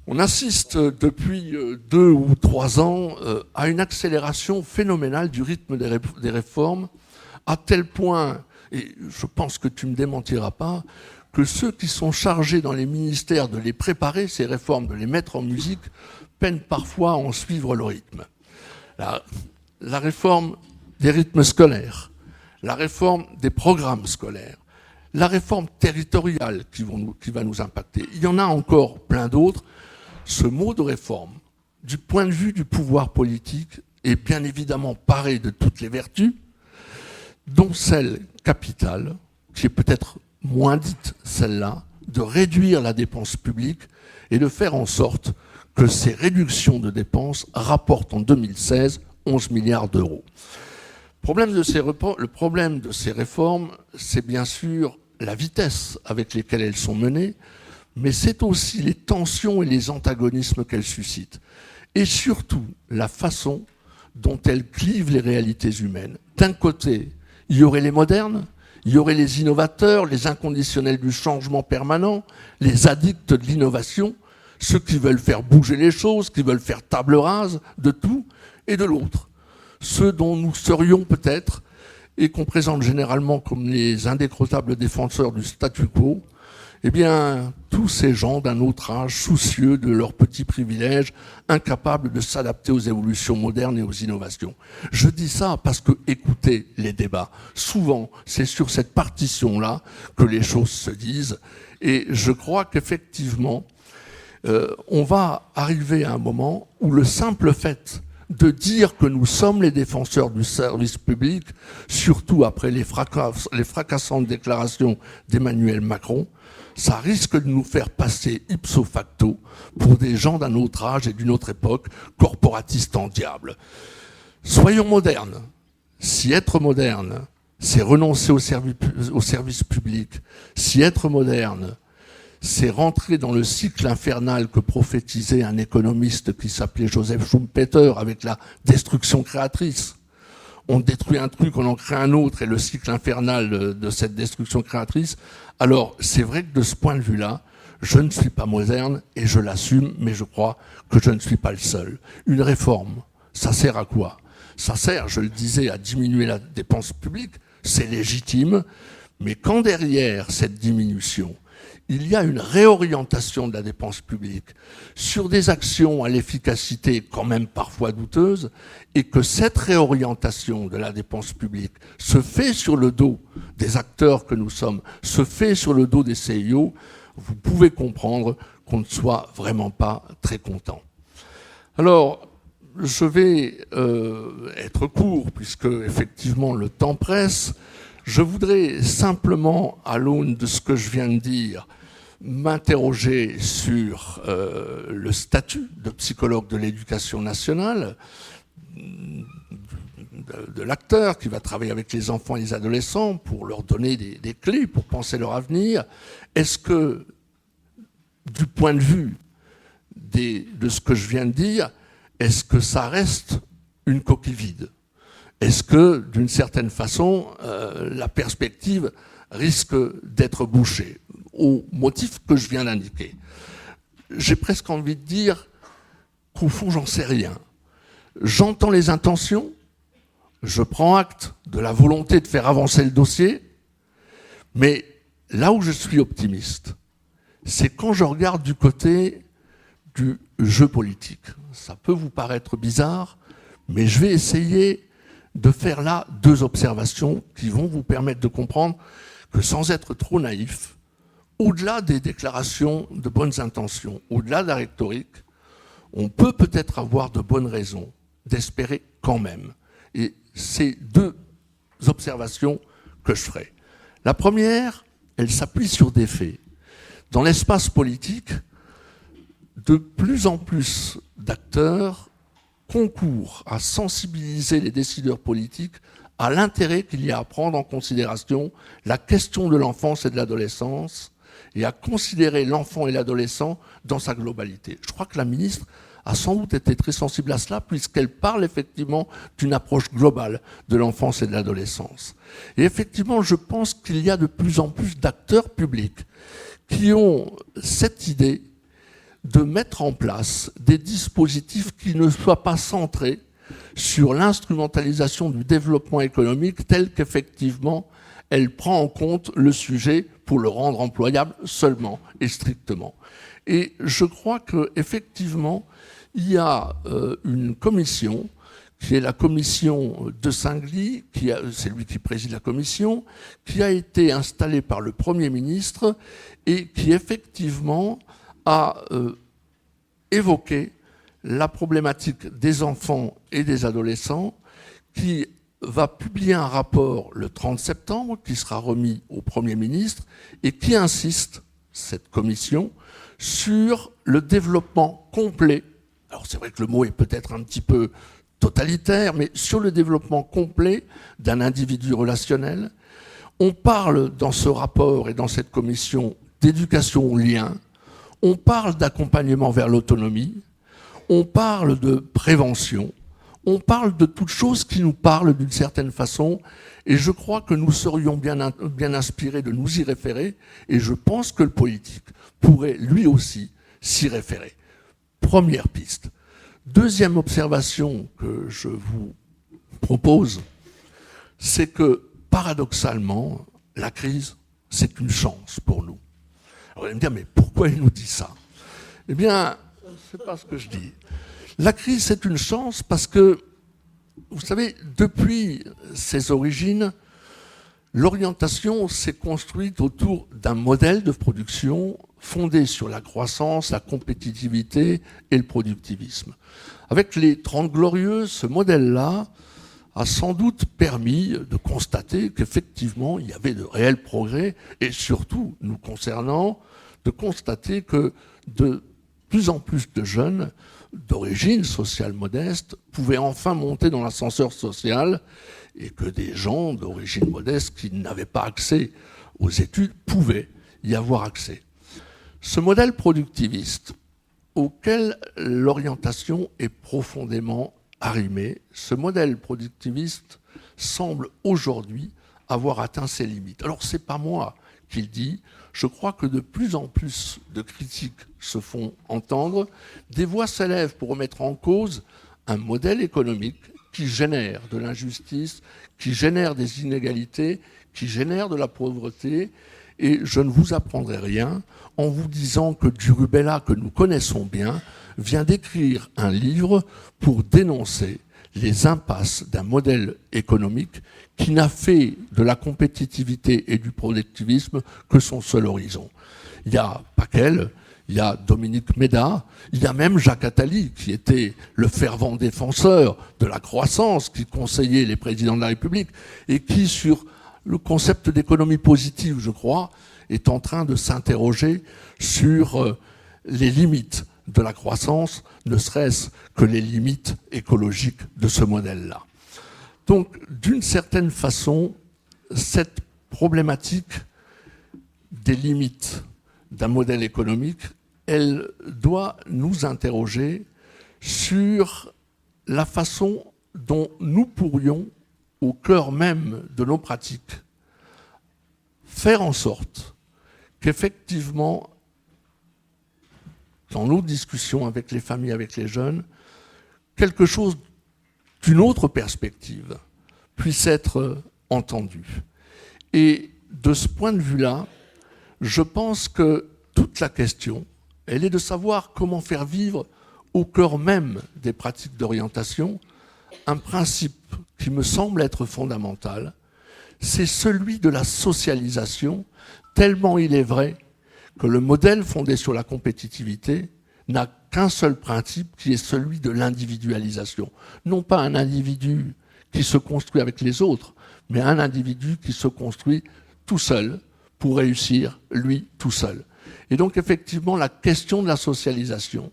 On assiste depuis 2 ou 3 ans à une accélération phénoménale du rythme des réformes, à tel point, et je pense que tu ne me démentiras pas, que ceux qui sont chargés dans les ministères de les préparer, ces réformes, de les mettre en musique, peinent parfois à en suivre le rythme. La réforme des rythmes scolaires, la réforme des programmes scolaires, la réforme territoriale qui va nous impacter. Il y en a encore plein d'autres. Ce mot de réforme, du point de vue du pouvoir politique, est bien évidemment paré de toutes les vertus, dont celle capitale, qui est peut-être moins dite celle-là, de réduire la dépense publique et de faire en sorte que ces réductions de dépenses rapportent en 2016 11 milliards d'euros. Le problème de ces réformes, c'est bien sûr la vitesse avec laquelle elles sont menées, mais c'est aussi les tensions et les antagonismes qu'elles suscitent. Et surtout, la façon dont elles clivent les réalités humaines. D'un côté, il y aurait les modernes, il y aurait les innovateurs, les inconditionnels du changement permanent, les addicts de l'innovation, ceux qui veulent faire bouger les choses, qui veulent faire table rase de tout, et de l'autre, ceux dont nous serions peut-être, et qu'on présente généralement comme les indécrottables défenseurs du statu quo, eh bien, tous ces gens d'un autre âge, soucieux de leurs petits privilèges, incapables de s'adapter aux évolutions modernes et aux innovations. Je dis ça parce que, écoutez les débats, souvent, c'est sur cette partition-là que les choses se disent, et je crois qu'effectivement, on va arriver à un moment où le simple fait de dire que nous sommes les défenseurs du service public, surtout après les fracassantes déclarations d'Emmanuel Macron, ça risque de nous faire passer ipso facto pour des gens d'un autre âge et d'une autre époque, corporatistes en diable. Soyons modernes. Si être moderne, c'est renoncer au service public, si être moderne, c'est rentrer dans le cycle infernal que prophétisait un économiste qui s'appelait Joseph Schumpeter avec la destruction créatrice. On détruit un truc, on en crée un autre, et le cycle infernal de cette destruction créatrice. Alors, c'est vrai que de ce point de vue-là, je ne suis pas moderne, et je l'assume, mais je crois que je ne suis pas le seul. Une réforme, ça sert à quoi? Ça sert, je le disais, à diminuer la dépense publique, c'est légitime, mais quand derrière cette diminution, il y a une réorientation de la dépense publique sur des actions à l'efficacité quand même parfois douteuse, et que cette réorientation de la dépense publique se fait sur le dos des acteurs que nous sommes, se fait sur le dos des CIO, vous pouvez comprendre qu'on ne soit vraiment pas très content. Alors, je vais être court, puisque effectivement le temps presse. Je voudrais simplement, à l'aune de ce que je viens de dire, m'interroger sur le statut de psychologue de l'éducation nationale, de l'acteur qui va travailler avec les enfants et les adolescents pour leur donner des clés pour penser leur avenir. Est-ce que, du point de vue de ce que je viens de dire, est-ce que ça reste une coquille vide ? Est-ce que, d'une certaine façon, la perspective risque d'être bouchée, au motif que je viens d'indiquer? J'ai presque envie de dire qu'au fond, j'en sais rien. J'entends les intentions, je prends acte de la volonté de faire avancer le dossier, mais là où je suis optimiste, c'est quand je regarde du côté du jeu politique. Ça peut vous paraître bizarre, mais je vais essayer de faire là 2 observations qui vont vous permettre de comprendre que, sans être trop naïf, au-delà des déclarations de bonnes intentions, au-delà de la rhétorique, on peut peut-être avoir de bonnes raisons d'espérer quand même. Et c'est 2 observations que je ferai. La première, elle s'appuie sur des faits. Dans l'espace politique, de plus en plus d'acteurs concourent à sensibiliser les décideurs politiques à l'intérêt qu'il y a à prendre en considération la question de l'enfance et de l'adolescence et à considérer l'enfant et l'adolescent dans sa globalité. Je crois que la ministre a sans doute été très sensible à cela, puisqu'elle parle effectivement d'une approche globale de l'enfance et de l'adolescence. Et effectivement, je pense qu'il y a de plus en plus d'acteurs publics qui ont cette idée de mettre en place des dispositifs qui ne soient pas centrés sur l'instrumentalisation du développement économique tel qu'effectivement elle prend en compte le sujet pour le rendre employable seulement et strictement. Et je crois qu'effectivement, il y a une commission qui est la commission de Saint-Gly, c'est lui qui préside la commission, qui a été installée par le Premier ministre et qui effectivement a évoqué la problématique des enfants et des adolescents, qui va publier un rapport le 30 septembre, qui sera remis au Premier ministre, et qui insiste, cette commission, sur le développement complet. Alors c'est vrai que le mot est peut-être un petit peu totalitaire, mais sur le développement complet d'un individu relationnel. On parle dans ce rapport et dans cette commission d'éducation au lien, on parle d'accompagnement vers l'autonomie, on parle de prévention, on parle de toutes choses qui nous parlent d'une certaine façon, et je crois que nous serions bien inspirés de nous y référer, et je pense que le politique pourrait lui aussi s'y référer. Première piste. Deuxième observation que je vous propose, c'est que paradoxalement, la crise, c'est une chance pour nous. Alors vous allez me dire, mais pourquoi il nous dit ça? Eh bien, c'est pas ce que je dis. La crise, c'est une chance parce que, vous savez, depuis ses origines, l'orientation s'est construite autour d'un modèle de production fondé sur la croissance, la compétitivité et le productivisme. Avec les 30 Glorieuses, ce modèle-là a sans doute permis de constater qu'effectivement, il y avait de réels progrès et surtout, nous concernant, de constater que de plus en plus de jeunes d'origine sociale modeste pouvaient enfin monter dans l'ascenseur social et que des gens d'origine modeste qui n'avaient pas accès aux études pouvaient y avoir accès. Ce modèle productiviste auquel l'orientation est profondément arrimée, ce modèle productiviste semble aujourd'hui avoir atteint ses limites. Alors c'est pas moi qui le dis, je crois que de plus en plus de critiques se font entendre, des voix s'élèvent pour remettre en cause un modèle économique qui génère de l'injustice, qui génère des inégalités, qui génère de la pauvreté Et je ne vous apprendrai rien en vous disant que Durubella, que nous connaissons bien, vient d'écrire un livre pour dénoncer les impasses d'un modèle économique qui n'a fait de la compétitivité et du productivisme que son seul horizon. Il y a Packel, il y a Dominique Méda, il y a même Jacques Attali, qui était le fervent défenseur de la croissance, qui conseillait les présidents de la République, et qui, sur le concept d'économie positive, je crois, est en train de s'interroger sur les limites de la croissance, ne serait-ce que les limites écologiques de ce modèle-là. Donc, d'une certaine façon, cette problématique des limites d'un modèle économique, elle doit nous interroger sur la façon dont nous pourrions, au cœur même de nos pratiques, faire en sorte qu'effectivement, dans nos discussions avec les familles, avec les jeunes, quelque chose d'une autre perspective puisse être entendu. Et de ce point de vue-là, je pense que toute la question, elle est de savoir comment faire vivre au cœur même des pratiques d'orientation un principe qui me semble être fondamental, c'est celui de la socialisation, tellement il est vrai que le modèle fondé sur la compétitivité n'a qu'un seul principe qui est celui de l'individualisation. Non pas un individu qui se construit avec les autres, mais un individu qui se construit tout seul pour réussir, lui, tout seul. Et donc, effectivement, la question de la socialisation,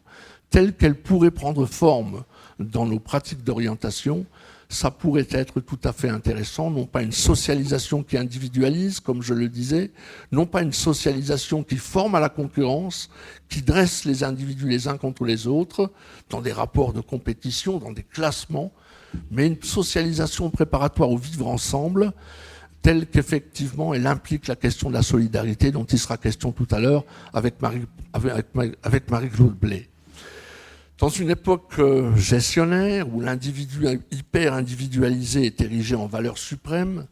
telle qu'elle pourrait prendre forme dans nos pratiques d'orientation, ça pourrait être tout à fait intéressant, non pas une socialisation qui individualise, comme je le disais, non pas une socialisation qui forme à la concurrence, qui dresse les individus les uns contre les autres, dans des rapports de compétition, dans des classements, mais une socialisation préparatoire au vivre ensemble, telle qu'effectivement elle implique la question de la solidarité, dont il sera question tout à l'heure avec Marie-Claude Blé. Dans une époque gestionnaire où l'individu hyper individualisé est érigé en valeur suprême,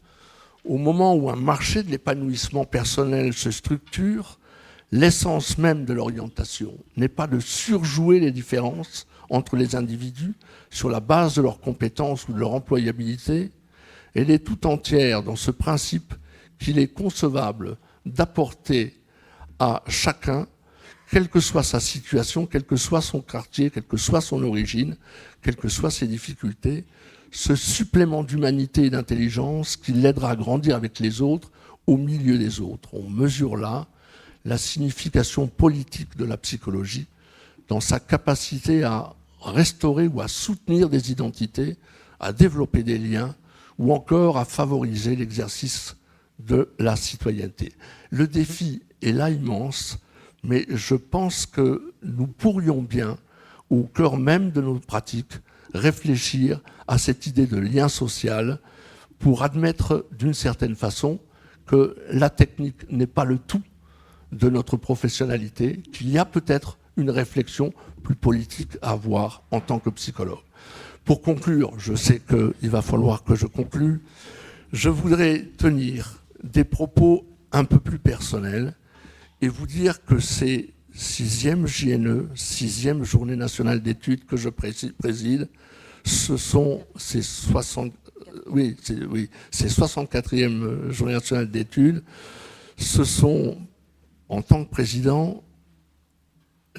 au moment où un marché de l'épanouissement personnel se structure, l'essence même de l'orientation n'est pas de surjouer les différences entre les individus sur la base de leurs compétences ou de leur employabilité. Elle est tout entière dans ce principe qu'il est concevable d'apporter à chacun, quelle que soit sa situation, quel que soit son quartier, quelle que soit son origine, quelles que soient ses difficultés, ce supplément d'humanité et d'intelligence qui l'aidera à grandir avec les autres, au milieu des autres. On mesure là la signification politique de la psychologie dans sa capacité à restaurer ou à soutenir des identités, à développer des liens ou encore à favoriser l'exercice de la citoyenneté. Le défi est là immense, mais je pense que nous pourrions bien, au cœur même de nos pratiques, réfléchir à cette idée de lien social pour admettre d'une certaine façon que la technique n'est pas le tout de notre professionnalité, qu'il y a peut-être une réflexion plus politique à avoir en tant que psychologue. Pour conclure, je sais qu'il va falloir que je conclue, je voudrais tenir des propos un peu plus personnels et vous dire que ces 6e JNE, 6e Journée nationale d'études que je préside, ce sont ces 64e Journée nationale d'études, ce sont, en tant que président,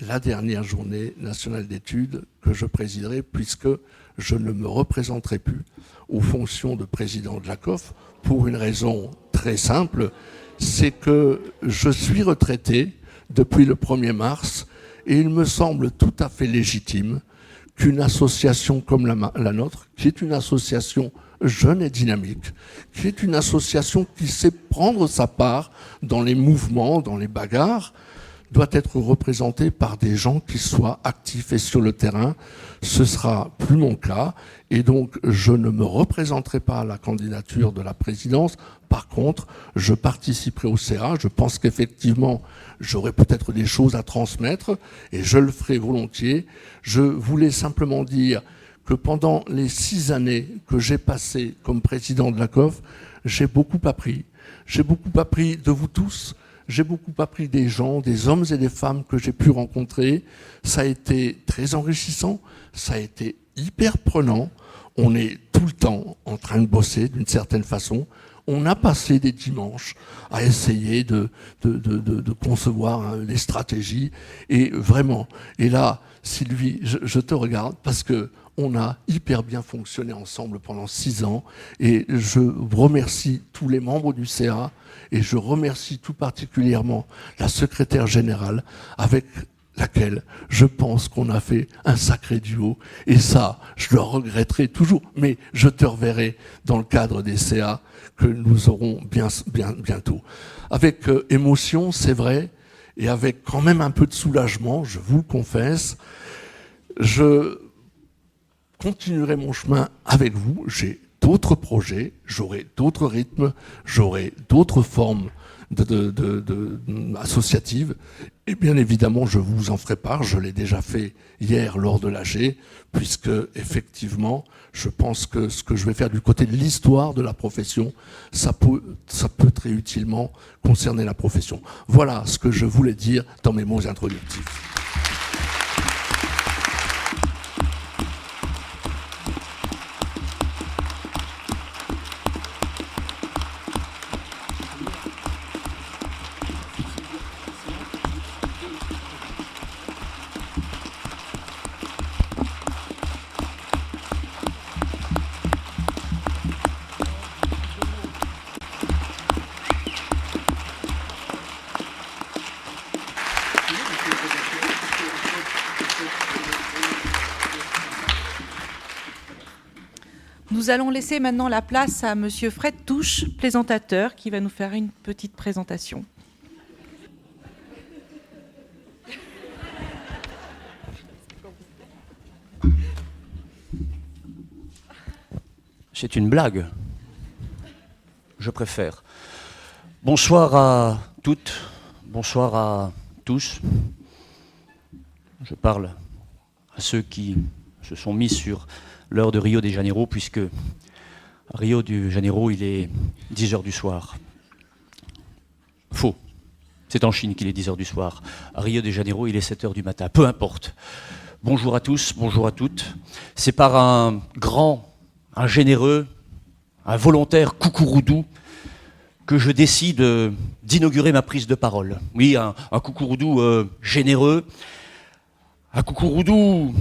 la dernière Journée nationale d'études que je présiderai, puisque je ne me représenterai plus aux fonctions de président de l'ACOF pour une raison très simple, c'est que je suis retraité depuis le 1er mars et il me semble tout à fait légitime qu'une association comme la nôtre, qui est une association jeune et dynamique, qui est une association qui sait prendre sa part dans les mouvements, dans les bagarres, doit être représentée par des gens qui soient actifs et sur le terrain. Ce sera plus mon cas et donc je ne me représenterai pas à la candidature de la présidence. Par contre, je participerai au CA. Je pense qu'effectivement, j'aurai peut-être des choses à transmettre et je le ferai volontiers. Je voulais simplement dire que pendant les 6 années que j'ai passées comme président de la COF, j'ai beaucoup appris. J'ai beaucoup appris de vous tous, j'ai beaucoup appris des gens, des hommes et des femmes que j'ai pu rencontrer. Ça a été très enrichissant, ça a été hyper prenant. On est tout le temps en train de bosser d'une certaine façon. On a passé des dimanches à essayer de concevoir les stratégies. Et vraiment, et là, Sylvie, je te regarde parce que on a hyper bien fonctionné ensemble pendant 6 ans. Et je remercie tous les membres du CA et je remercie tout particulièrement la secrétaire générale avec laquelle je pense qu'on a fait un sacré duo. Et ça, je le regretterai toujours. Mais je te reverrai dans le cadre des CA que nous aurons bientôt. Avec émotion, c'est vrai, et avec quand même un peu de soulagement, je vous le confesse, je continuerai mon chemin avec vous. J'ai d'autres projets, j'aurai d'autres rythmes, j'aurai d'autres formes associatives. Et bien évidemment, je vous en ferai part. Je l'ai déjà fait hier lors de l'AG, puisque effectivement, je pense que ce que je vais faire du côté de l'histoire de la profession, ça peut très utilement concerner la profession. Voilà ce que je voulais dire dans mes mots introductifs. Nous allons laisser maintenant la place à Monsieur Fred Touche, présentateur, qui va nous faire une petite présentation. C'est une blague. Je préfère. Bonsoir à toutes, bonsoir à tous. Je parle à ceux qui se sont mis sur l'heure de Rio de Janeiro, puisque à Rio de Janeiro, il est 10h du soir. Faux. C'est en Chine qu'il est 10h du soir. À Rio de Janeiro, il est 7h du matin. Peu importe. Bonjour à tous, bonjour à toutes. C'est par un grand, un généreux, un volontaire coucouroudou que je décide d'inaugurer ma prise de parole. Oui, un coucouroudou généreux, un coucouroudou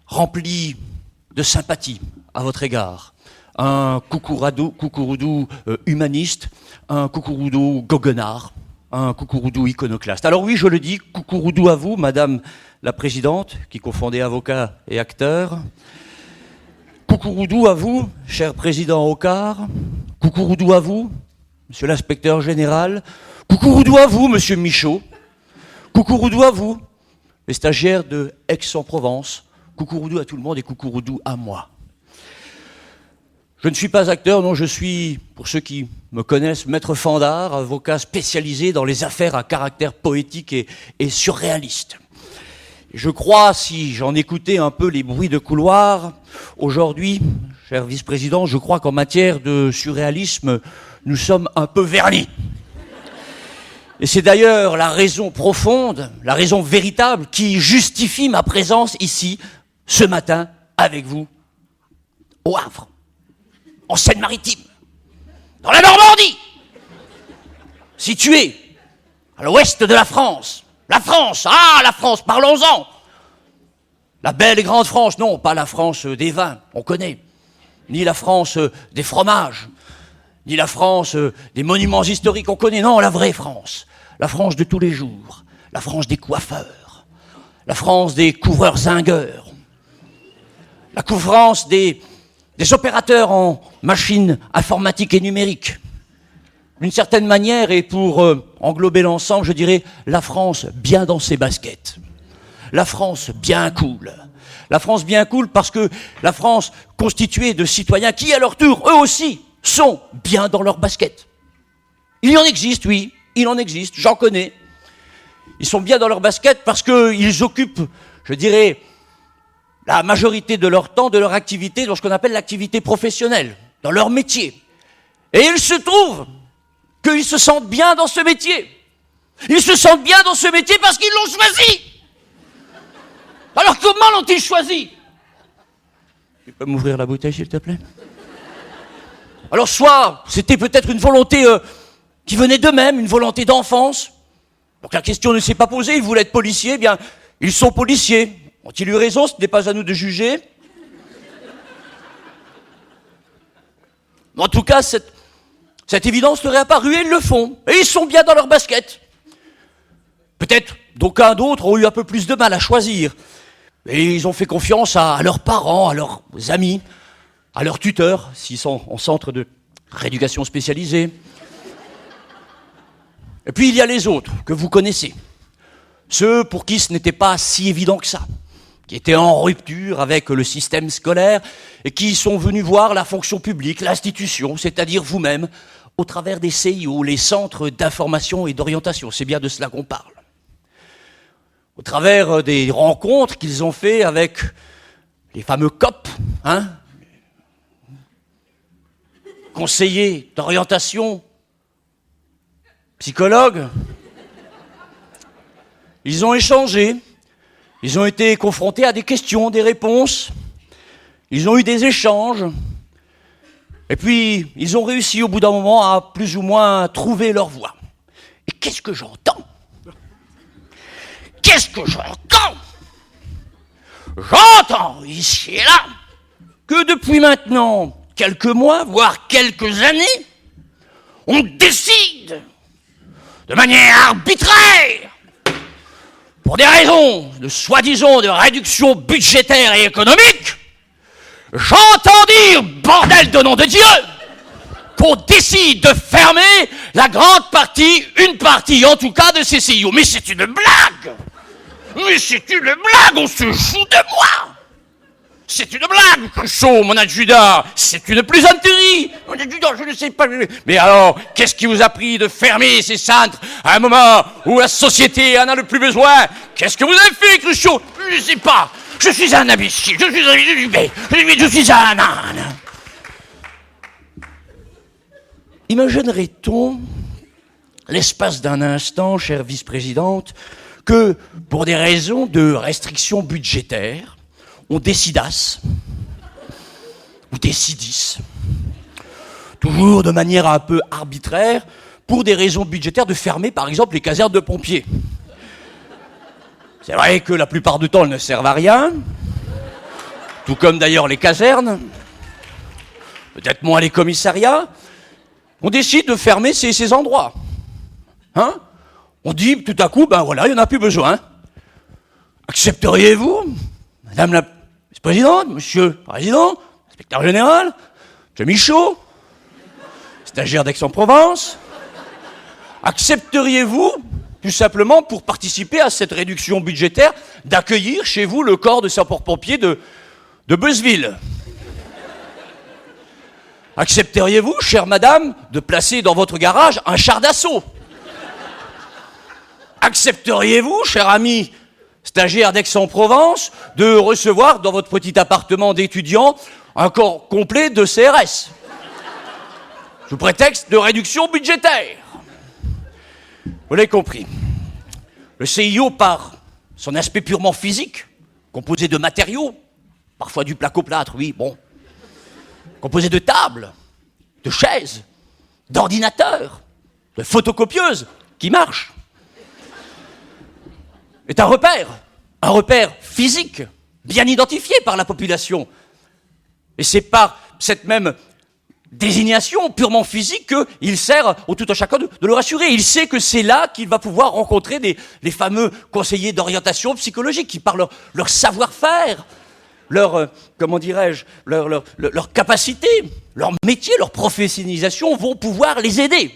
rempli de sympathie à votre égard, un coucouroudou humaniste, un coucouroudou goguenard, un coucouroudou iconoclaste. Alors oui, je le dis, coucouroudou à vous, Madame la Présidente, qui confondait avocat et acteur. Coucouroudou à vous, cher Président Ocard. Coucouroudou à vous, Monsieur l'Inspecteur Général. Coucouroudou à vous, Monsieur Michaud. Coucouroudou à vous, les stagiaires de Aix-en-Provence. Coucouroudou à tout le monde et coucouroudou à moi. Je ne suis pas acteur, non, je suis, pour ceux qui me connaissent, maître Fandard, avocat spécialisé dans les affaires à caractère poétique et surréaliste. Je crois, si j'en écoutais un peu les bruits de couloir, aujourd'hui, cher vice-président, je crois qu'en matière de surréalisme, nous sommes un peu vernis. Et c'est d'ailleurs la raison profonde, la raison véritable qui justifie ma présence ici, ce matin, avec vous, au Havre, en Seine-Maritime, dans la Normandie, située à l'ouest de la France. La France, parlons-en. La belle et grande France, non, pas la France des vins, on connaît, ni la France des fromages, ni la France des monuments historiques, on connaît, non, la vraie France, la France de tous les jours, la France des coiffeurs, la France des couvreurs zingueurs, la France des opérateurs en machines informatiques et numériques. D'une certaine manière, et pour englober l'ensemble, je dirais la France bien dans ses baskets. La France bien cool. La France bien cool parce que la France constituée de citoyens qui, à leur tour, eux aussi, sont bien dans leurs baskets. Il en existe, oui, il en existe, j'en connais. Ils sont bien dans leurs baskets parce qu'ils occupent, je dirais, la majorité de leur temps, de leur activité, dans ce qu'on appelle l'activité professionnelle, dans leur métier. Et il se trouve qu'ils se sentent bien dans ce métier. Ils se sentent bien dans ce métier parce qu'ils l'ont choisi. Alors comment l'ont-ils choisi? Tu peux m'ouvrir la bouteille, s'il te plaît? Alors soit c'était peut-être une volonté qui venait d'eux-mêmes, une volonté d'enfance. Donc la question ne s'est pas posée, ils voulaient être policiers, eh bien ils sont policiers. Ont-ils eu raison? Ce n'est pas à nous de juger. En tout cas, cette évidence leur est apparue et ils le font. Et ils sont bien dans leur basket. Peut-être d'aucuns d'autres ont eu un peu plus de mal à choisir. Et ils ont fait confiance à leurs parents, à leurs amis, à leurs tuteurs, s'ils sont en centre de rééducation spécialisée. Et puis il y a les autres, que vous connaissez. Ceux pour qui ce n'était pas si évident que ça, qui étaient en rupture avec le système scolaire et qui sont venus voir la fonction publique, l'institution, c'est-à-dire vous-même, au travers des CIO, les centres d'information et d'orientation. C'est bien de cela qu'on parle. Au travers des rencontres qu'ils ont fait avec les fameux COP, conseillers d'orientation, psychologues, ils ont échangé, ils ont été confrontés à des questions, des réponses, ils ont eu des échanges, et puis ils ont réussi au bout d'un moment à plus ou moins trouver leur voie. Et qu'est-ce que j'entends? Qu'est-ce que j'entends? J'entends ici et là que depuis maintenant quelques mois, voire quelques années, on décide de manière arbitraire, pour des raisons de soi-disant de réduction budgétaire et économique, j'entends dire, bordel de nom de Dieu, qu'on décide de fermer la grande partie, une partie en tout cas de ces CIO. Mais c'est une blague! Mais c'est une blague, on se fout de moi! C'est une blague, Cruchot, mon adjudant. C'est une plaisanterie. Mon adjudant, je ne sais pas. Mais alors, qu'est-ce qui vous a pris de fermer ces centres à un moment où la société en a le plus besoin? Qu'est-ce que vous avez fait, Cruchot? Je ne sais pas. Je suis un imbécile. Je suis un âne. Imaginerait-on, l'espace d'un instant, chère vice-présidente, que pour des raisons de restriction budgétaire, on décidasse, ou décidisse, toujours de manière un peu arbitraire, pour des raisons budgétaires, de fermer par exemple les casernes de pompiers. C'est vrai que la plupart du temps elles ne servent à rien, tout comme d'ailleurs les casernes, peut-être moins les commissariats. On décide de fermer ces endroits. On dit tout à coup, ben voilà, il n'y en a plus besoin. Accepteriez-vous, Madame la vice-présidente, Monsieur le Président, inspecteur général, Monsieur Michaud, stagiaire d'Aix-en-Provence, accepteriez-vous, tout simplement pour participer à cette réduction budgétaire, d'accueillir chez vous le corps de sapeurs-pompiers de Beuzeville? Accepteriez-vous, chère madame, de placer dans votre garage un char d'assaut? Accepteriez-vous, cher ami stagiaire d'Aix-en-Provence, de recevoir dans votre petit appartement d'étudiant un corps complet de CRS, sous prétexte de réduction budgétaire? Vous l'avez compris. Le CIO, par son aspect purement physique, composé de matériaux, parfois du placo-plâtre, oui, bon, composé de tables, de chaises, d'ordinateurs, de photocopieuses qui marchent, est un repère physique, bien identifié par la population. Et c'est par cette même désignation purement physique qu'il sert au tout à chacun de le rassurer. Il sait que c'est là qu'il va pouvoir rencontrer les fameux conseillers d'orientation psychologique qui, par leur savoir-faire, leur capacité, leur métier, leur professionnalisation, vont pouvoir les aider.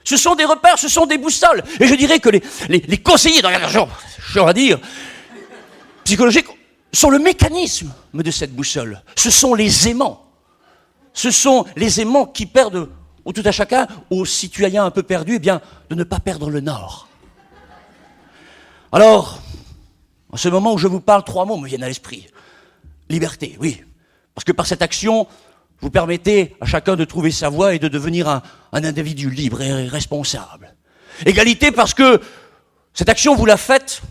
Ce sont des repères, ce sont des boussoles. Et je dirais que les conseillers d'orientation, je vais dire, psychologiques, sont le mécanisme de cette boussole. Ce sont les aimants. Ce sont les aimants qui perdent, au tout à chacun, aux citoyens un peu perdus, eh bien, de ne pas perdre le nord. Alors, en ce moment où je vous parle, 3 mots me viennent à l'esprit. liberté, oui. Parce que par cette action, vous permettez à chacun de trouver sa voie et de devenir un individu libre et responsable. Égalité parce que cette action, vous la faites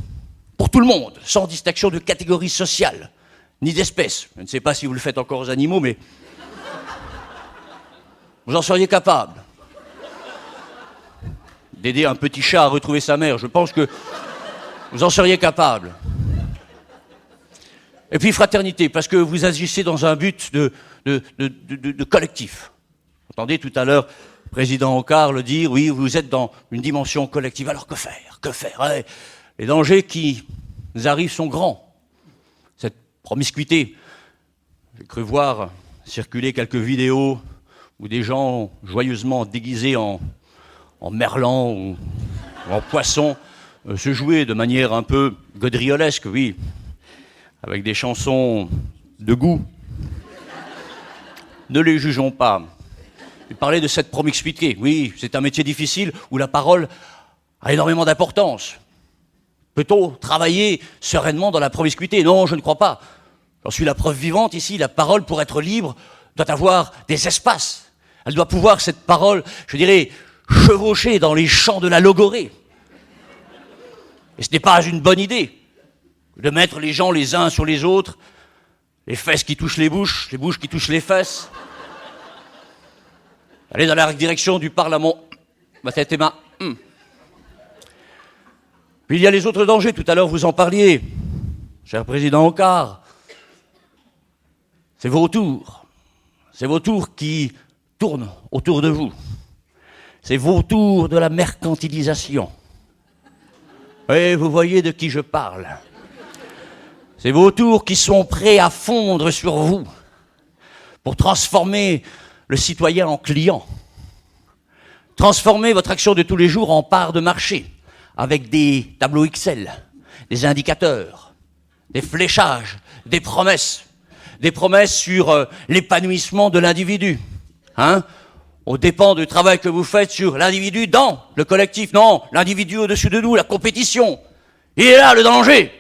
pour tout le monde, sans distinction de catégorie sociale, ni d'espèce. Je ne sais pas si vous le faites encore aux animaux, mais vous en seriez capable. D'aider un petit chat à retrouver sa mère, je pense que vous en seriez capable. Et puis fraternité, parce que vous agissez dans un but de collectif. Vous entendez tout à l'heure le président Ocar le dire, oui, vous êtes dans une dimension collective. Alors que faire? Que faire? Ouais. Les dangers qui nous arrivent sont grands. Cette promiscuité. J'ai cru voir circuler quelques vidéos où des gens joyeusement déguisés en merlan ou en poisson se jouaient de manière un peu gaudriolesque, oui, avec des chansons de goût. Ne les jugeons pas. Il parlait de cette promiscuité. Oui, c'est un métier difficile où la parole a énormément d'importance. Peut-on travailler sereinement dans la promiscuité? Non, je ne crois pas. J'en suis la preuve vivante ici. La parole, pour être libre, doit avoir des espaces. Elle doit pouvoir, cette parole, je dirais, chevaucher dans les champs de la logorée. Et ce n'est pas une bonne idée de mettre les gens les uns sur les autres, les fesses qui touchent les bouches qui touchent les fesses. Aller dans la direction du Parlement. Ma tête et ma... Puis il y a les autres dangers. Tout à l'heure, vous en parliez, cher président Ocar. C'est vos tours. C'est vos tours qui tournent autour de vous. C'est vos tours de la mercantilisation. Oui, vous voyez de qui je parle. C'est vos tours qui sont prêts à fondre sur vous pour transformer le citoyen en client. Transformer votre action de tous les jours en part de marché avec des tableaux Excel, des indicateurs, des fléchages, des promesses sur l'épanouissement de l'individu. On dépend du travail que vous faites sur l'individu dans le collectif. Non, l'individu au-dessus de nous, la compétition. Il est là, le danger.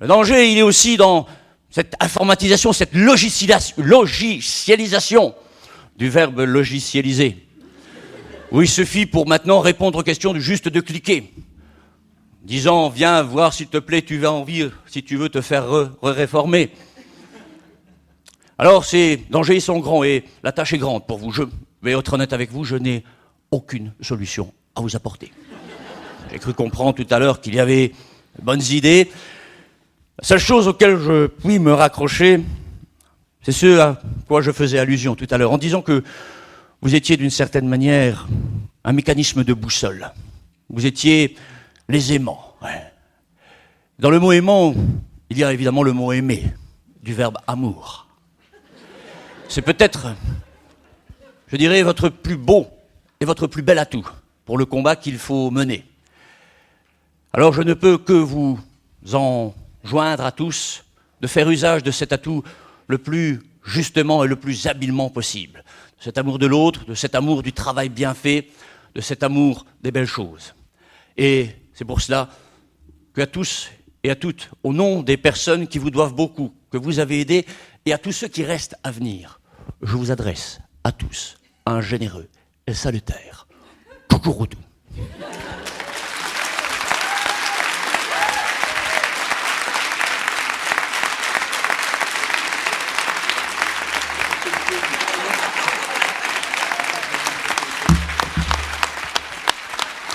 Le danger, il est aussi dans cette informatisation, cette logicialisation du verbe logicialiser. Où il suffit pour maintenant répondre aux questions juste de cliquer. Disant, viens voir s'il te plaît, tu as envie, si tu veux te faire réformer. Alors ces dangers sont grands et la tâche est grande pour vous. Je vais être honnête avec vous, je n'ai aucune solution à vous apporter. J'ai cru comprendre tout à l'heure qu'il y avait de bonnes idées. La seule chose auquel je puis me raccrocher, c'est ce à quoi je faisais allusion tout à l'heure, en disant que vous étiez d'une certaine manière un mécanisme de boussole. Vous étiez les aimants. Ouais. Dans le mot aimant, il y a évidemment le mot aimer, du verbe amour. C'est peut-être, je dirais, votre plus beau et votre plus bel atout pour le combat qu'il faut mener. Alors je ne peux que vous enjoindre à tous de faire usage de cet atout le plus justement et le plus habilement possible. De cet amour de l'autre, de cet amour du travail bien fait, de cet amour des belles choses. Et c'est pour cela qu'à tous et à toutes, au nom des personnes qui vous doivent beaucoup, que vous avez aidées, et à tous ceux qui restent à venir, je vous adresse à tous un généreux et salutaire coucouroutou.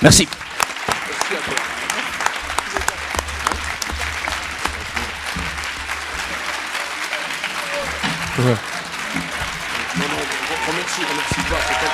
Merci. Merci à toi. Non, remercie pas, c'est pas...